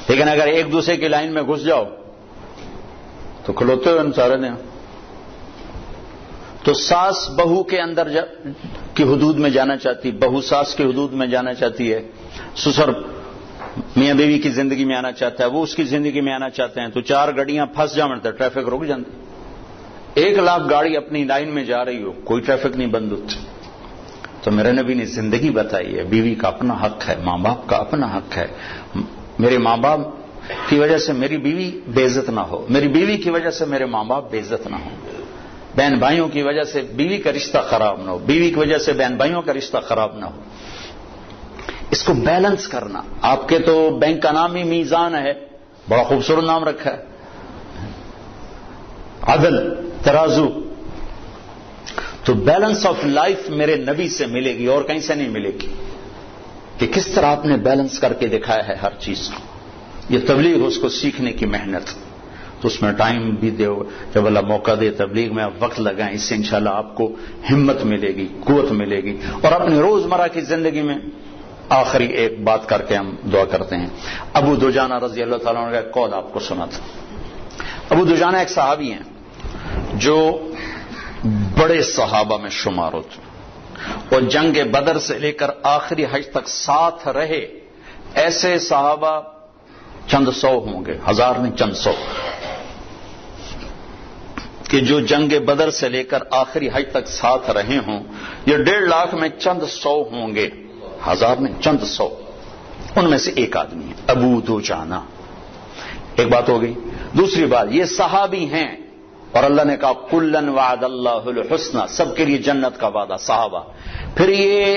لیکن اگر ایک دوسرے کی لائن میں گھس جاؤ تو کھلوتے ہوئے ہم سارے دیں. تو ساس بہو کے اندر کی حدود میں جانا چاہتی، بہو ساس کی حدود میں جانا چاہتی ہے، سسر میاں بیوی کی زندگی میں آنا چاہتا ہے، وہ اس کی زندگی میں آنا چاہتے ہیں، تو 4 گاڑیاں پھنس جاؤں تو ٹریفک رک جاتی. 1 لاکھ گاڑی اپنی لائن میں جا رہی ہو، کوئی ٹریفک نہیں بند ہوتی. تو میرے نبی نے زندگی بتائی ہے، بیوی کا اپنا حق ہے، ماں باپ کا اپنا حق ہے. میرے ماں باپ کی وجہ سے میری بیوی بے عزت نہ ہو، میری بیوی کی وجہ سے میرے ماں باپ بے عزت نہ ہو. بہن بھائیوں کی وجہ سے بیوی کا رشتہ خراب نہ ہو، بیوی کی وجہ سے بہن بھائیوں کا رشتہ خراب نہ ہو. اس کو بیلنس کرنا. آپ کے تو بینک کا نام ہی میزان ہے، بڑا خوبصورت نام رکھا ہے، عدل، ترازو. تو بیلنس آف لائف میرے نبی سے ملے گی اور کہیں سے نہیں ملے گی کہ کس طرح آپ نے بیلنس کر کے دکھایا ہے ہر چیز کو. یہ تبلیغ، اس کو سیکھنے کی محنت، تو اس میں ٹائم بھی دے، جب اللہ موقع دے تبلیغ میں آپ وقت لگائیں، اس سے انشاءاللہ آپ کو ہمت ملے گی، قوت ملے گی. اور اپنی روزمرہ کی زندگی میں آخری ایک بات کر کے ہم دعا کرتے ہیں. ابو دجانہ رضی اللہ تعالیٰ عنہ کا قول آپ کو سنا تھا. ابو دجانہ ایک صحابی ہیں جو بڑے صحابہ میں شمار ہوتے اور جنگ بدر سے لے کر آخری حج تک ساتھ رہے. ایسے صحابہ چند سو ہوں گے، ہزار نہیں، چند سو، کہ جو جنگ بدر سے لے کر آخری حج تک ساتھ رہے ہوں. یہ 1.5 لاکھ میں چند سو ہوں گے، ہزار نہیں، چند سو. ان میں سے ایک آدمی ہے ابو دجانہ. ایک بات ہو گئی. دوسری بات، یہ صحابی ہیں اور اللہ نے کہا کلن وعد اللہ الحسنى، سب کے لیے جنت کا وعدہ صحابہ. پھر یہ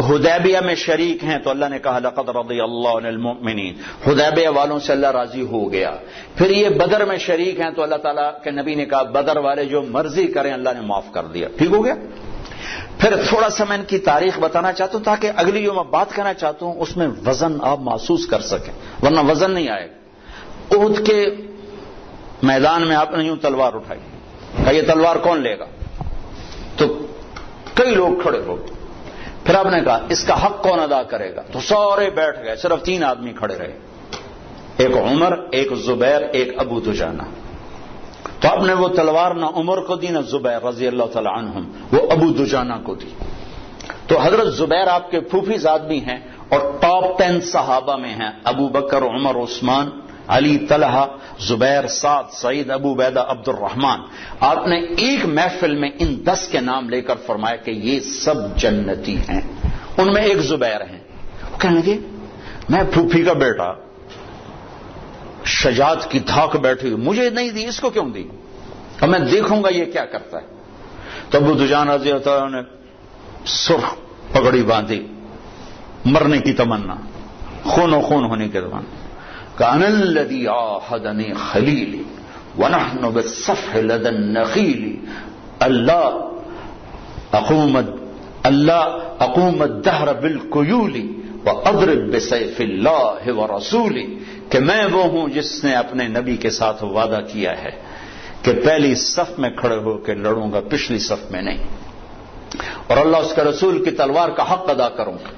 حدیبیہ میں شریک ہیں تو اللہ نے کہا لقد رضی اللہ عن المؤمنین، حدیبیہ والوں سے اللہ راضی ہو گیا. پھر یہ بدر میں شریک ہیں تو اللہ تعالیٰ کے نبی نے کہا بدر والے جو مرضی کریں اللہ نے معاف کر دیا. ٹھیک ہو گیا. پھر تھوڑا سا میں ان کی تاریخ بتانا چاہتا ہوں تاکہ اگلی جو میں بات کرنا چاہتا ہوں اس میں وزن آپ محسوس کر سکیں، ورنہ وزن نہیں آئے گا. احد کے میدان میں آپ نے یوں تلوار اٹھائی، کہا یہ تلوار کون لے گا؟ تو کئی لوگ کھڑے ہو گئے. پھر آپ نے کہا اس کا حق کون ادا کرے گا؟ تو سارے بیٹھ گئے، صرف 3 آدمی کھڑے رہے، ایک عمر، ایک زبیر، ایک ابو دجانہ. تو آپ نے وہ تلوار نہ عمر کو دی نہ زبیر رضی اللہ تعالی عنہم، وہ ابو دجانہ کو دی. تو حضرت زبیر آپ کے پھوپھی زاد بھی ہیں اور ٹاپ 10 صحابہ میں ہیں. ابو بکر، عمر، عثمان، علی، طلحہ، زبیر، سعد، سعید، ابو عبیدہ، عبد الرحمن. آپ نے ایک محفل میں ان 10 کے نام لے کر فرمایا کہ یہ سب جنتی ہیں. ان میں ایک زبیر ہیں. وہ کہنے لگے میں پھوپھی کا بیٹا، شجاعت کی دھاک بیٹھی ہوئی، مجھے نہیں دی، اس کو کیوں دی؟ اب میں دیکھوں گا یہ کیا کرتا ہے. تو ابو دجانہ رضی اللہ عنہ نے سرخ پگڑی باندھی، مرنے کی تمنا، خون و خون ہونے کی تمنا. کان الذی عاہدنی خلیلی ونحن بالصفح لدى النخیل اللہ اقوم الدہر بالکیول واضرب بسیف اللہ ورسولہ، کہ میں وہ ہوں جس نے اپنے نبی کے ساتھ وعدہ کیا ہے کہ پہلی صف میں کھڑے ہو کے لڑوں گا، پچھلی صف میں نہیں، اور اللہ اس کے رسول کی تلوار کا حق ادا کروں گا.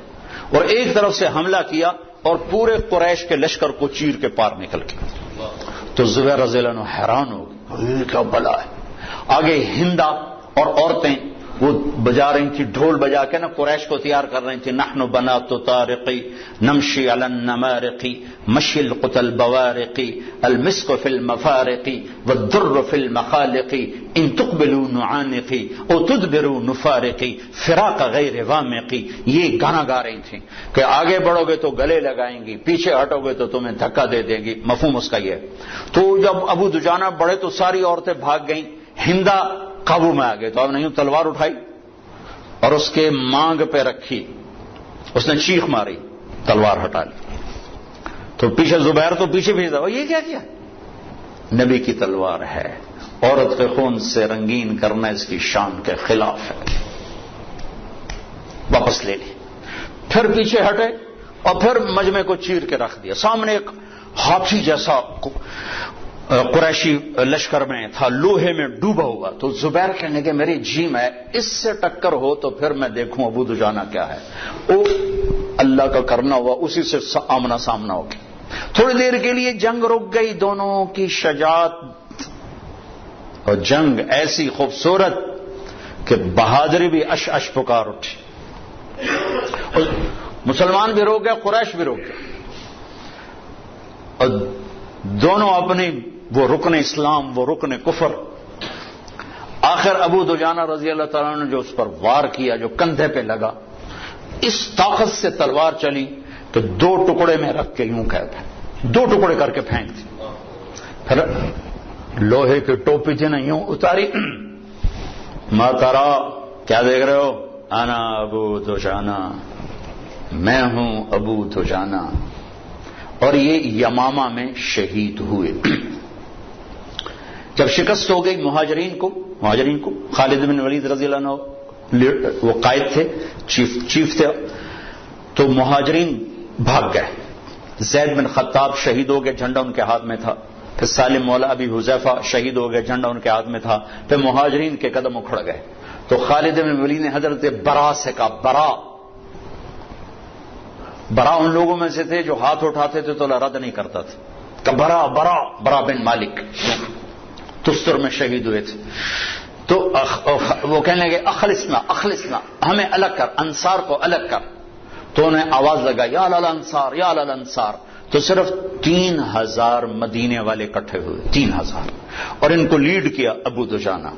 اور ایک طرف سے حملہ کیا اور پورے قریش کے لشکر کو چیر کے پار نکل گیا. تو زبیر رضی اللہ عنہ حیران ہو گئے، کیا بلا ہے. آگے ہندا اور عورتیں وہ بجا رہی تھی، ڈھول بجا کے نا قریش کو تیار کر رہی تھی. نحن بنات طارقی نمشی علی النمارق مشی القتل بوارقی المسک فی المفارق والدر فی المخالق ان تقبلوا نعانقی او تدبروا نفارقی فراق غیر وامقی. یہ گانا گا رہی تھیں کہ آگے بڑھو گے تو گلے لگائیں گی، پیچھے ہٹو گے تو تمہیں دھکا دے دیں گی. مفہوم اس کا یہ ہے. تو جب ابو دجانہ بڑھے تو ساری عورتیں بھاگ گئیں، ہندا قابو میں آ گئے. تو آپ نے یوں تلوار اٹھائی اور اس کے مانگ پہ رکھی، اس نے چیخ ماری، تلوار ہٹا لی. تو پیچھے زبیر تو پیچھے بھیج دیا، یہ کیا کیا؟ نبی کی تلوار ہے، عورت کے خون سے رنگین کرنا اس کی شان کے خلاف ہے. واپس لے لی. پھر پیچھے ہٹے اور پھر مجمع کو چیر کے رکھ دیا. سامنے ایک ہاتھی جیسا قریشی لشکر میں تھا، لوہے میں ڈوبا ہوا. تو زبیر کہنے کہ میری جی میں اس سے ٹکر ہو تو پھر میں دیکھوں ابو دجانہ کیا ہے. او اللہ کا کرنا ہوا، اسی سے آمنا سامنا ہو گیا. تھوڑی دیر کے لیے جنگ رک گئی. دونوں کی شجاعت اور جنگ ایسی خوبصورت کہ بہادری بھی اش اش پکار اٹھی. اور مسلمان بھی رو گئے، قریش بھی رو گئے، اور دونوں اپنی وہ رکن اسلام، وہ رکن کفر. آخر ابو دجانہ رضی اللہ تعالیٰ نے جو اس پر وار کیا، جو کندھے پہ لگا، اس طاقت سے تلوار چلی کہ 2 ٹکڑے میں رکھ کے یوں کہتے ہیں، 2 ٹکڑے کر کے پھینک دی. پھر لوہے کی ٹوپی تھی نا یوں اتاری ما ترى، کیا دیکھ رہے ہو؟ انا ابو دجانہ، میں ہوں ابو دجانہ، اور یہ یمامہ میں شہید ہوئے۔ جب شکست ہو گئی مہاجرین کو خالد بن ولید رضی اللہ عنہ وہ قائد تھے، چیف تھے، تو مہاجرین بھاگ گئے۔ زید بن خطاب شہید ہو گئے، جھنڈا ان کے ہاتھ میں تھا۔ پھر سالم مولا ابی حذیفہ شہید ہو گئے، جھنڈا ان کے ہاتھ میں تھا۔ پھر مہاجرین کے قدم اکھڑ گئے، تو خالد بن ولید نے حضرت برا سے کہا، برا ان لوگوں میں سے تھے جو ہاتھ اٹھاتے تھے تو رد نہیں کرتا تھا، کہ برا بن مالک تستر میں شہید ہوئے تھے۔ تو وہ کہنے لگے اخلصنا، ہمیں الگ کر، انصار کو الگ کر۔ تو انہیں آواز لگا، یا للانصار یا للانصار، تو صرف 3000 مدینے والے اکٹھے ہوئے، 3000، اور ان کو لیڈ کیا ابو دجانہ،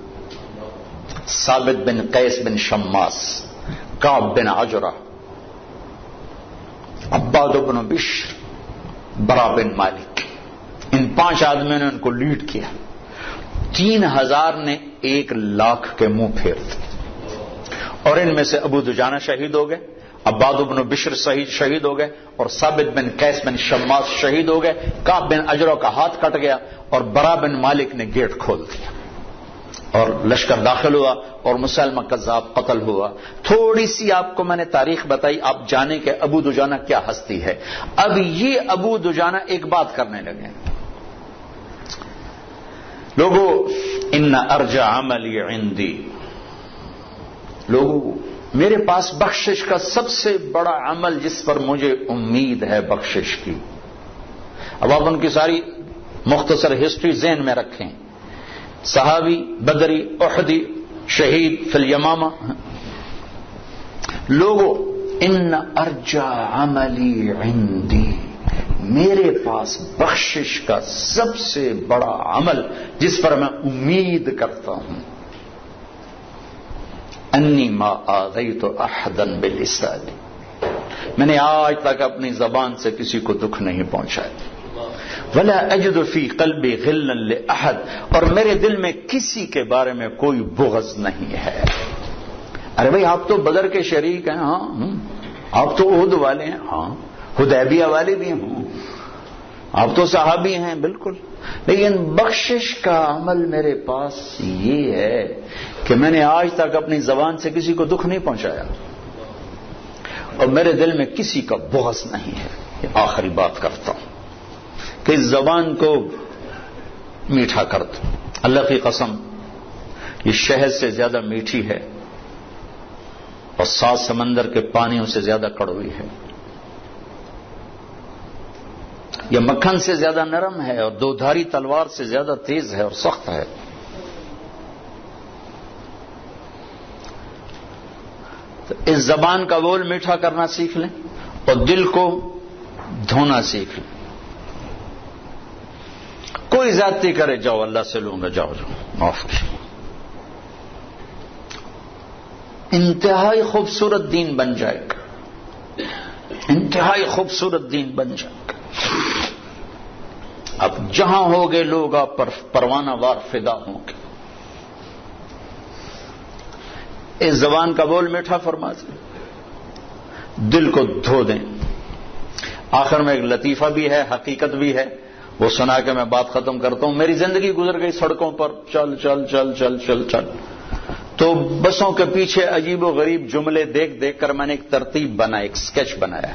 ثابت بن قیس بن شماس، کعب بن عجرہ، عباد بن بشر، برا بن مالک، ان 5 آدمیوں نے ان کو لیڈ کیا۔ 3000 نے 1,00,000 کے منہ پھیر دیے، اور ان میں سے ابو دجانہ شہید ہو گئے، عباد بن بشر شہید ہو گئے، اور ثابت بن قیس بن شماس شہید ہو گئے۔ کعب بن عجرہ کا ہاتھ کٹ گیا، اور برا بن مالک نے گیٹ کھول دیا، اور لشکر داخل ہوا، اور مسلمہ کذاب قتل ہوا۔ تھوڑی سی آپ کو میں نے تاریخ بتائی، آپ جانیں کہ ابو دجانہ کیا ہستی ہے۔ اب یہ ابو دجانہ ایک بات کرنے لگے، لوگو ان ارجع عملی عندی، لوگو میرے پاس بخشش کا سب سے بڑا عمل جس پر مجھے امید ہے بخشش کی۔ اب آپ ان کی ساری مختصر ہسٹری ذہن میں رکھیں، صحابی، بدری، احدی، شہید فی الیمامہ۔ لوگو ان ارجع عملی عندی، میرے پاس بخشش کا سب سے بڑا عمل جس پر میں امید کرتا ہوں، انی ما آذیت احدا بلسانی، میں نے آج تک اپنی زبان سے کسی کو دکھ نہیں پہنچایا، ولا اجد فی قلبی غلا لاحد، اور میرے دل میں کسی کے بارے میں کوئی بغض نہیں ہے۔ ارے بھائی آپ تو بدر کے شریک ہیں، ہاں، آپ تو احد والے ہیں، ہاں، حدیبیہ والے بھی ہوں، آپ تو صحابی ہیں، بالکل، لیکن بخشش کا عمل میرے پاس یہ ہے کہ میں نے آج تک اپنی زبان سے کسی کو دکھ نہیں پہنچایا، اور میرے دل میں کسی کا بغض نہیں ہے۔ یہ آخری بات کرتا ہوں کہ اس زبان کو میٹھا کر دو، اللہ کی قسم یہ شہد سے زیادہ میٹھی ہے، اور 7 سمندر کے پانیوں سے زیادہ کڑوی ہے، یہ مکھن سے زیادہ نرم ہے، اور 2 دھاری تلوار سے زیادہ تیز ہے اور سخت ہے۔ تو اس زبان کا بول میٹھا کرنا سیکھ لیں، اور دل کو دھونا سیکھ لیں۔ کوئی زیادتی کرے، جاؤ اللہ سے لوں گا، جاؤ معاف کی۔ انتہائی خوبصورت دین بن جائے گا، انتہائی خوبصورت دین بن جائے گا۔ اب جہاں ہوگے لوگ آپ پر پروانہ وار فدا ہوں گے۔ اس زبان کا بول میٹھا فرما دیں، دل کو دھو دیں۔ آخر میں ایک لطیفہ بھی ہے، حقیقت بھی ہے، وہ سنا کے میں بات ختم کرتا ہوں۔ میری زندگی گزر گئی سڑکوں پر چل چل چل چل چل چل، تو بسوں کے پیچھے عجیب و غریب جملے دیکھ دیکھ کر میں نے ایک ترتیب بنائی، ایک سکیچ بنایا۔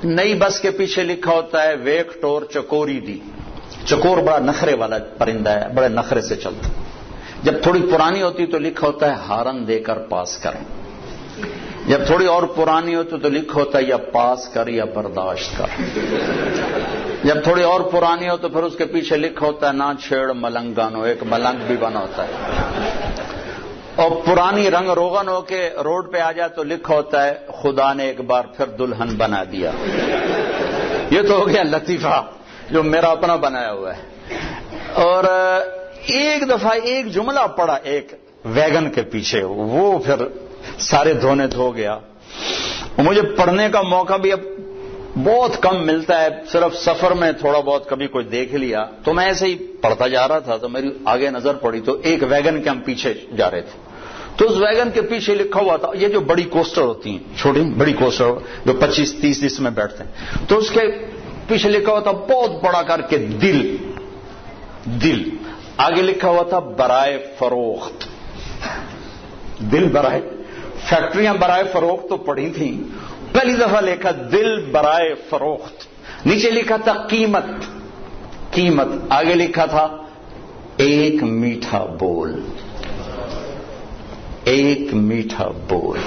نئی بس کے پیچھے لکھا ہوتا ہے ویک ٹور چکوری دی، چکور بڑا نخرے والا پرندہ ہے، بڑے نخرے سے چلتا۔ جب تھوڑی پرانی ہوتی تو لکھا ہوتا ہے ہارن دے کر پاس کریں، جب تھوڑی اور پرانی ہوتی تو لکھا ہوتا ہے یا پاس کر یا برداشت کر، جب تھوڑی اور پرانی ہو تو پھر اس کے پیچھے لکھا ہوتا ہے نہ چھیڑ ملنگانو، ایک ملنگ بھی بنا ہوتا ہے، اور پرانی رنگ روغن ہو کے روڈ پہ آ جائے تو لکھا ہوتا ہے خدا نے ایک بار پھر دلہن بنا دیا۔ یہ تو ہو گیا لطیفہ جو میرا اپنا بنایا ہوا ہے۔ اور ایک دفعہ ایک جملہ پڑا ایک ویگن کے پیچھے، وہ پھر سارے دھونے دھو گیا، اور مجھے پڑھنے کا موقع بھی اب بہت کم ملتا ہے، صرف سفر میں تھوڑا بہت کبھی کوئی دیکھ لیا. تو میں ایسے ہی پڑھتا جا رہا تھا تو میری آگے نظر پڑی تو ایک ویگن کے ہم پیچھے جا رہے تھے. تو اس ویگن کے پیچھے لکھا ہوا تھا، یہ جو بڑی کوسٹر ہوتی ہیں، چھوٹی بڑی کوسٹر جو 25-30 اس میں بیٹھتے ہیں، تو اس کے پیچھے لکھا ہوا تھا بہت بڑا کر کے دل. آگے لکھا ہوا تھا برائے فروخت. دل برائے، فیکٹریاں برائے فروخت تو پڑی تھیں، پہلی دفعہ لکھا دل برائے فروخت. نیچے لکھا تھا قیمت. آگے لکھا تھا ایک میٹھا بول. ایک میٹھا بول.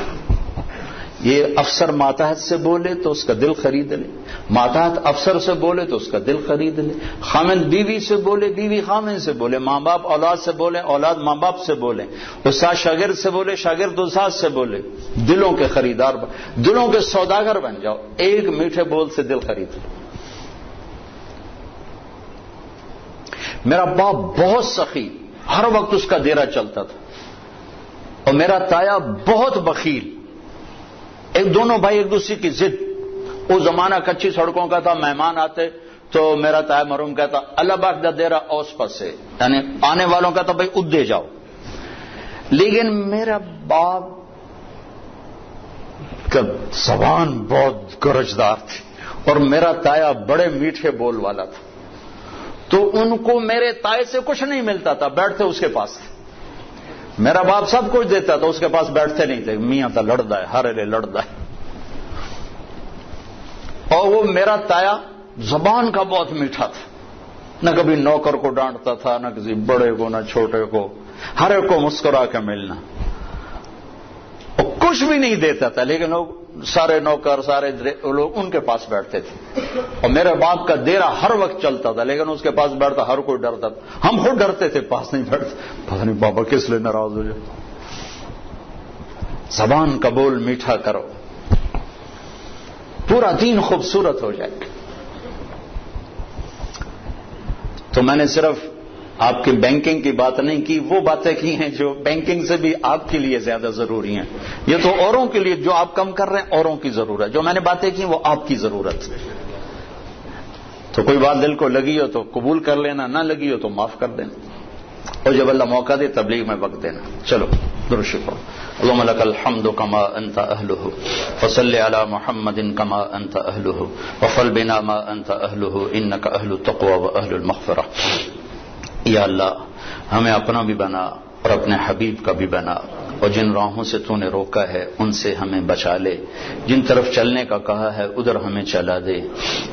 یہ افسر ماتحت سے بولے تو اس کا دل خرید لے، ماتحت افسر سے بولے تو اس کا دل خرید لے، خامند بیوی سے بولے، بیوی خامند سے بولے، ماں باپ اولاد سے بولے، اولاد ماں باپ سے بولے، استاد شاگرد سے بولے، شاگرد استاد سے بولے. دلوں کے خریدار، دلوں کے سوداگر بن جاؤ. ایک میٹھے بول سے دل خرید لو. میرا باپ بہت سخی، ہر وقت اس کا دیرا چلتا تھا، اور میرا تایا بہت بخیل. دونوں بھائی ایک دوسرے کی ضد. وہ زمانہ کچی سڑکوں کا تھا، مہمان آتے تو میرا تایا مرحوم کہتا اللہ باک دا دیرا اوس پس سے، یعنی آنے والوں کا تو بھائی ادھے جاؤ. لیکن میرا باپ کا زبان بہت گرجدار تھی اور میرا تایا بڑے میٹھے بول والا تھا. تو ان کو میرے تائے سے کچھ نہیں ملتا تھا، بیٹھتے اس کے پاس. میرا باپ سب کچھ دیتا تھا، اس کے پاس بیٹھتے نہیں تھے. میاں تھا لڑدا ہے، ہر لے لڑدا ہے. اور وہ میرا تایا زبان کا بہت میٹھا تھا، نہ کبھی نوکر کو ڈانٹتا تھا، نہ کسی بڑے کو، نہ چھوٹے کو، ہر ایک کو مسکرا کے ملنا. اور کچھ بھی نہیں دیتا تھا، لیکن لوگ سارے نوکر، سارے لوگ ان کے پاس بیٹھتے تھے. اور میرے باپ کا دیرا ہر وقت چلتا تھا، لیکن اس کے پاس بیٹھتا ہر کوئی ڈرتا تھا. ہم خود ڈرتے تھے، پاس نہیں بیٹھتے، پتہ نہیں بابا کس لیے ناراض ہو جائے. زبان کا بول میٹھا کرو، پورا دین خوبصورت ہو جائے. تو میں نے صرف آپ کی بینکنگ کی بات نہیں کی، وہ باتیں کی ہیں جو بینکنگ سے بھی آپ کے لیے زیادہ ضروری ہیں. یہ تو اوروں کے لیے، جو آپ کم کر رہے ہیں اوروں کی ضرورت، جو میں نے باتیں کی وہ آپ کی ضرورت. تو کوئی بات دل کو لگی ہو تو قبول کر لینا، نہ لگی ہو تو معاف کر دینا، اور جب اللہ موقع دے تبلیغ میں وقت دینا. چلو درود شکر. اللهم لك الحمد كما انت اهله فصل على محمد كما انت اهله وفل بنا ما انت اهله انك اهل التقوى واهل المغفرة. یا اللہ ہمیں اپنا بھی بنا اور اپنے حبیب کا بھی بنا، اور جن راہوں سے تو نے روکا ہے ان سے ہمیں بچا لے، جن طرف چلنے کا کہا ہے ادھر ہمیں چلا دے.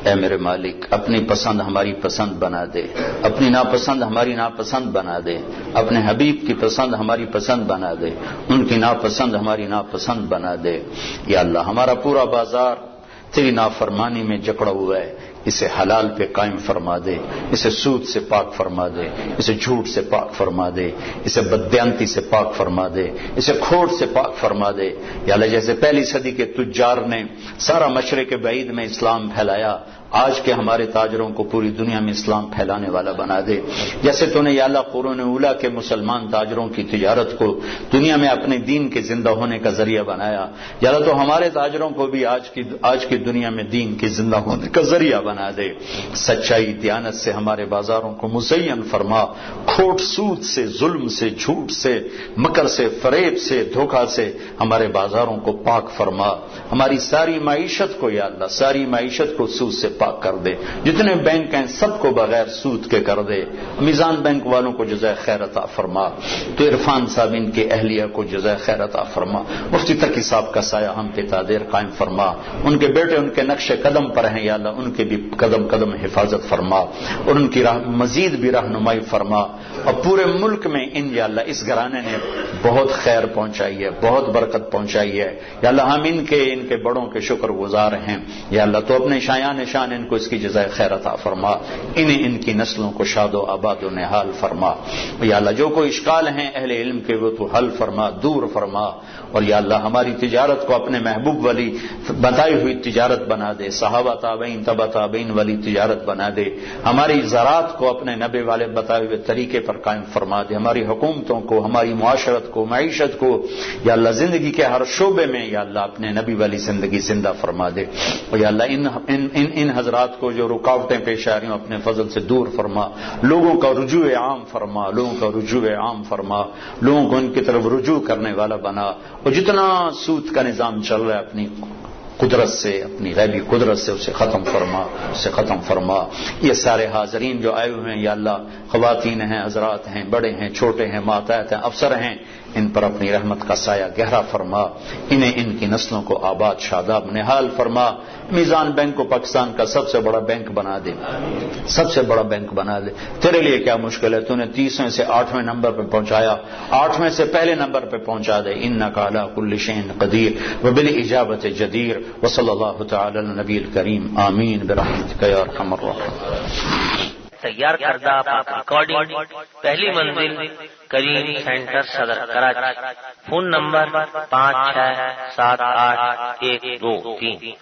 اے میرے مالک اپنی پسند ہماری پسند بنا دے، اپنی ناپسند ہماری ناپسند بنا دے، اپنے حبیب کی پسند ہماری پسند بنا دے، ان کی ناپسند ہماری ناپسند بنا دے. یا اللہ ہمارا پورا بازار تیری نافرمانی میں جکڑا ہوا ہے، اسے حلال پہ قائم فرما دے، اسے سود سے پاک فرما دے، اسے جھوٹ سے پاک فرما دے، اسے بددیانتی سے پاک فرما دے، اسے کھوٹ سے پاک فرما دے. یا اللہ جیسے پہلی صدی کے تجار نے سارا مشرق بعید میں اسلام پھیلایا، آج کے ہمارے تاجروں کو پوری دنیا میں اسلام پھیلانے والا بنا دے. جیسے تو نے یا اللہ قرون اولیٰ کے مسلمان تاجروں کی تجارت کو دنیا میں اپنے دین کے زندہ ہونے کا ذریعہ بنایا، یا اللہ تو ہمارے تاجروں کو بھی آج کی دنیا میں دین کے زندہ ہونے کا ذریعہ بنا دے. سچائی دیانت سے ہمارے بازاروں کو مزین فرما، کھوٹ سود سے، ظلم سے، جھوٹ سے، مکر سے، فریب سے، دھوکہ سے ہمارے بازاروں کو پاک فرما. ہماری ساری معیشت کو یا اللہ ساری معیشت کو سود سے پاک کر دے. جتنے بینک ہیں سب کو بغیر سود کے کر دے. میزان بینک والوں کو جزائے خیر عطا فرما. تو عرفان صاحب ان کے اہلیہ کو جزائے خیر عطا فرما. مفتی تقی صاحب کا سایہ ہم پہ تادیر قائم فرما. ان کے بیٹے ان کے نقش قدم پر ہیں یا اللہ ان کے بھی قدم قدم حفاظت فرما اور ان کی مزید بھی رہنمائی فرما. اور پورے ملک میں ان یا اللہ اس گھرانے نے بہت خیر پہنچائی ہے، بہت برکت پہنچائی ہے. یا اللہ ہم ان کے بڑوں کے شکر گزار ہیں. یا اللہ تو اپنے شایان شان رحمان ان کو اس کی جزائے خیر عطا فرما، انہیں ان کی نسلوں کو شاد و آباد و نہال فرما۔ یا اللہ جو کوئی اشکال ہیں اہل علم کے وہ تو حل فرما، دور فرما، اور یا اللہ ہماری تجارت کو اپنے محبوب والی بتائی ہوئی تجارت بنا دے، صحابہ تابعین تبع تابعین والی تجارت بنا دے، ہماری زراعت کو اپنے نبی والے بتائے ہوئے طریقے پر قائم فرما دے، ہماری حکومتوں کو، ہماری معاشرت کو، معیشت کو یا اللہ زندگی کے ہر شعبے میں یا اللہ اپنے نبی والی زندگی زندہ فرما دے، اور یا اللہ ان حضرات کو جو رکاوٹیں پیش آ رہی ہیں اپنے فضل سے دور فرما، لوگوں کا رجوع عام فرما، لوگوں کا رجوع عام فرما، لوگوں کو ان کی طرف رجوع کرنے والا بنا، اور جتنا سود کا نظام چل رہا ہے اپنی قدرت سے، اپنی غیبی قدرت سے اسے ختم فرما، اسے ختم فرما۔ یہ سارے حاضرین جو آئے ہوئے ہیں یا اللہ خواتین ہیں، حضرات ہیں، بڑے ہیں، چھوٹے ہیں، ماتحت ہیں، افسر ہیں، ان پر اپنی رحمت کا سایہ گہرا فرما، انہیں ان کی نسلوں کو آباد شاداب نہال فرما۔ میزان بینک کو پاکستان کا سب سے بڑا بینک بنا دے، سب سے بڑا بینک بنا دے۔ تیرے لیے کیا مشکل ہے، تو نے 30ویں سے 8ویں نمبر پہ پہنچایا، 8ویں سے پہلے نمبر پہ پہنچا دے۔ انک علی کل شیء قدیر وبالاجابۃ جدیر، وصلی اللہ تعالی علی النبی الکریم، آمین برحمتک یا ارحم الراحمین۔ تیار کردہ ریکارڈنگ پہلی منزل کریم سینٹر صدر کراچی، فون نمبر 56781213،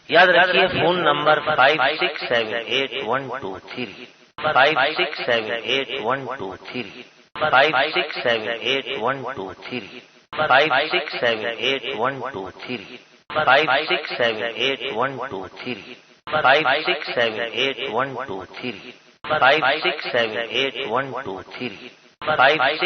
یاد رکھیے فون نمبر 56781223، 56781223، 56781223، 56781223، 56781223، 56781223، 56781223، 56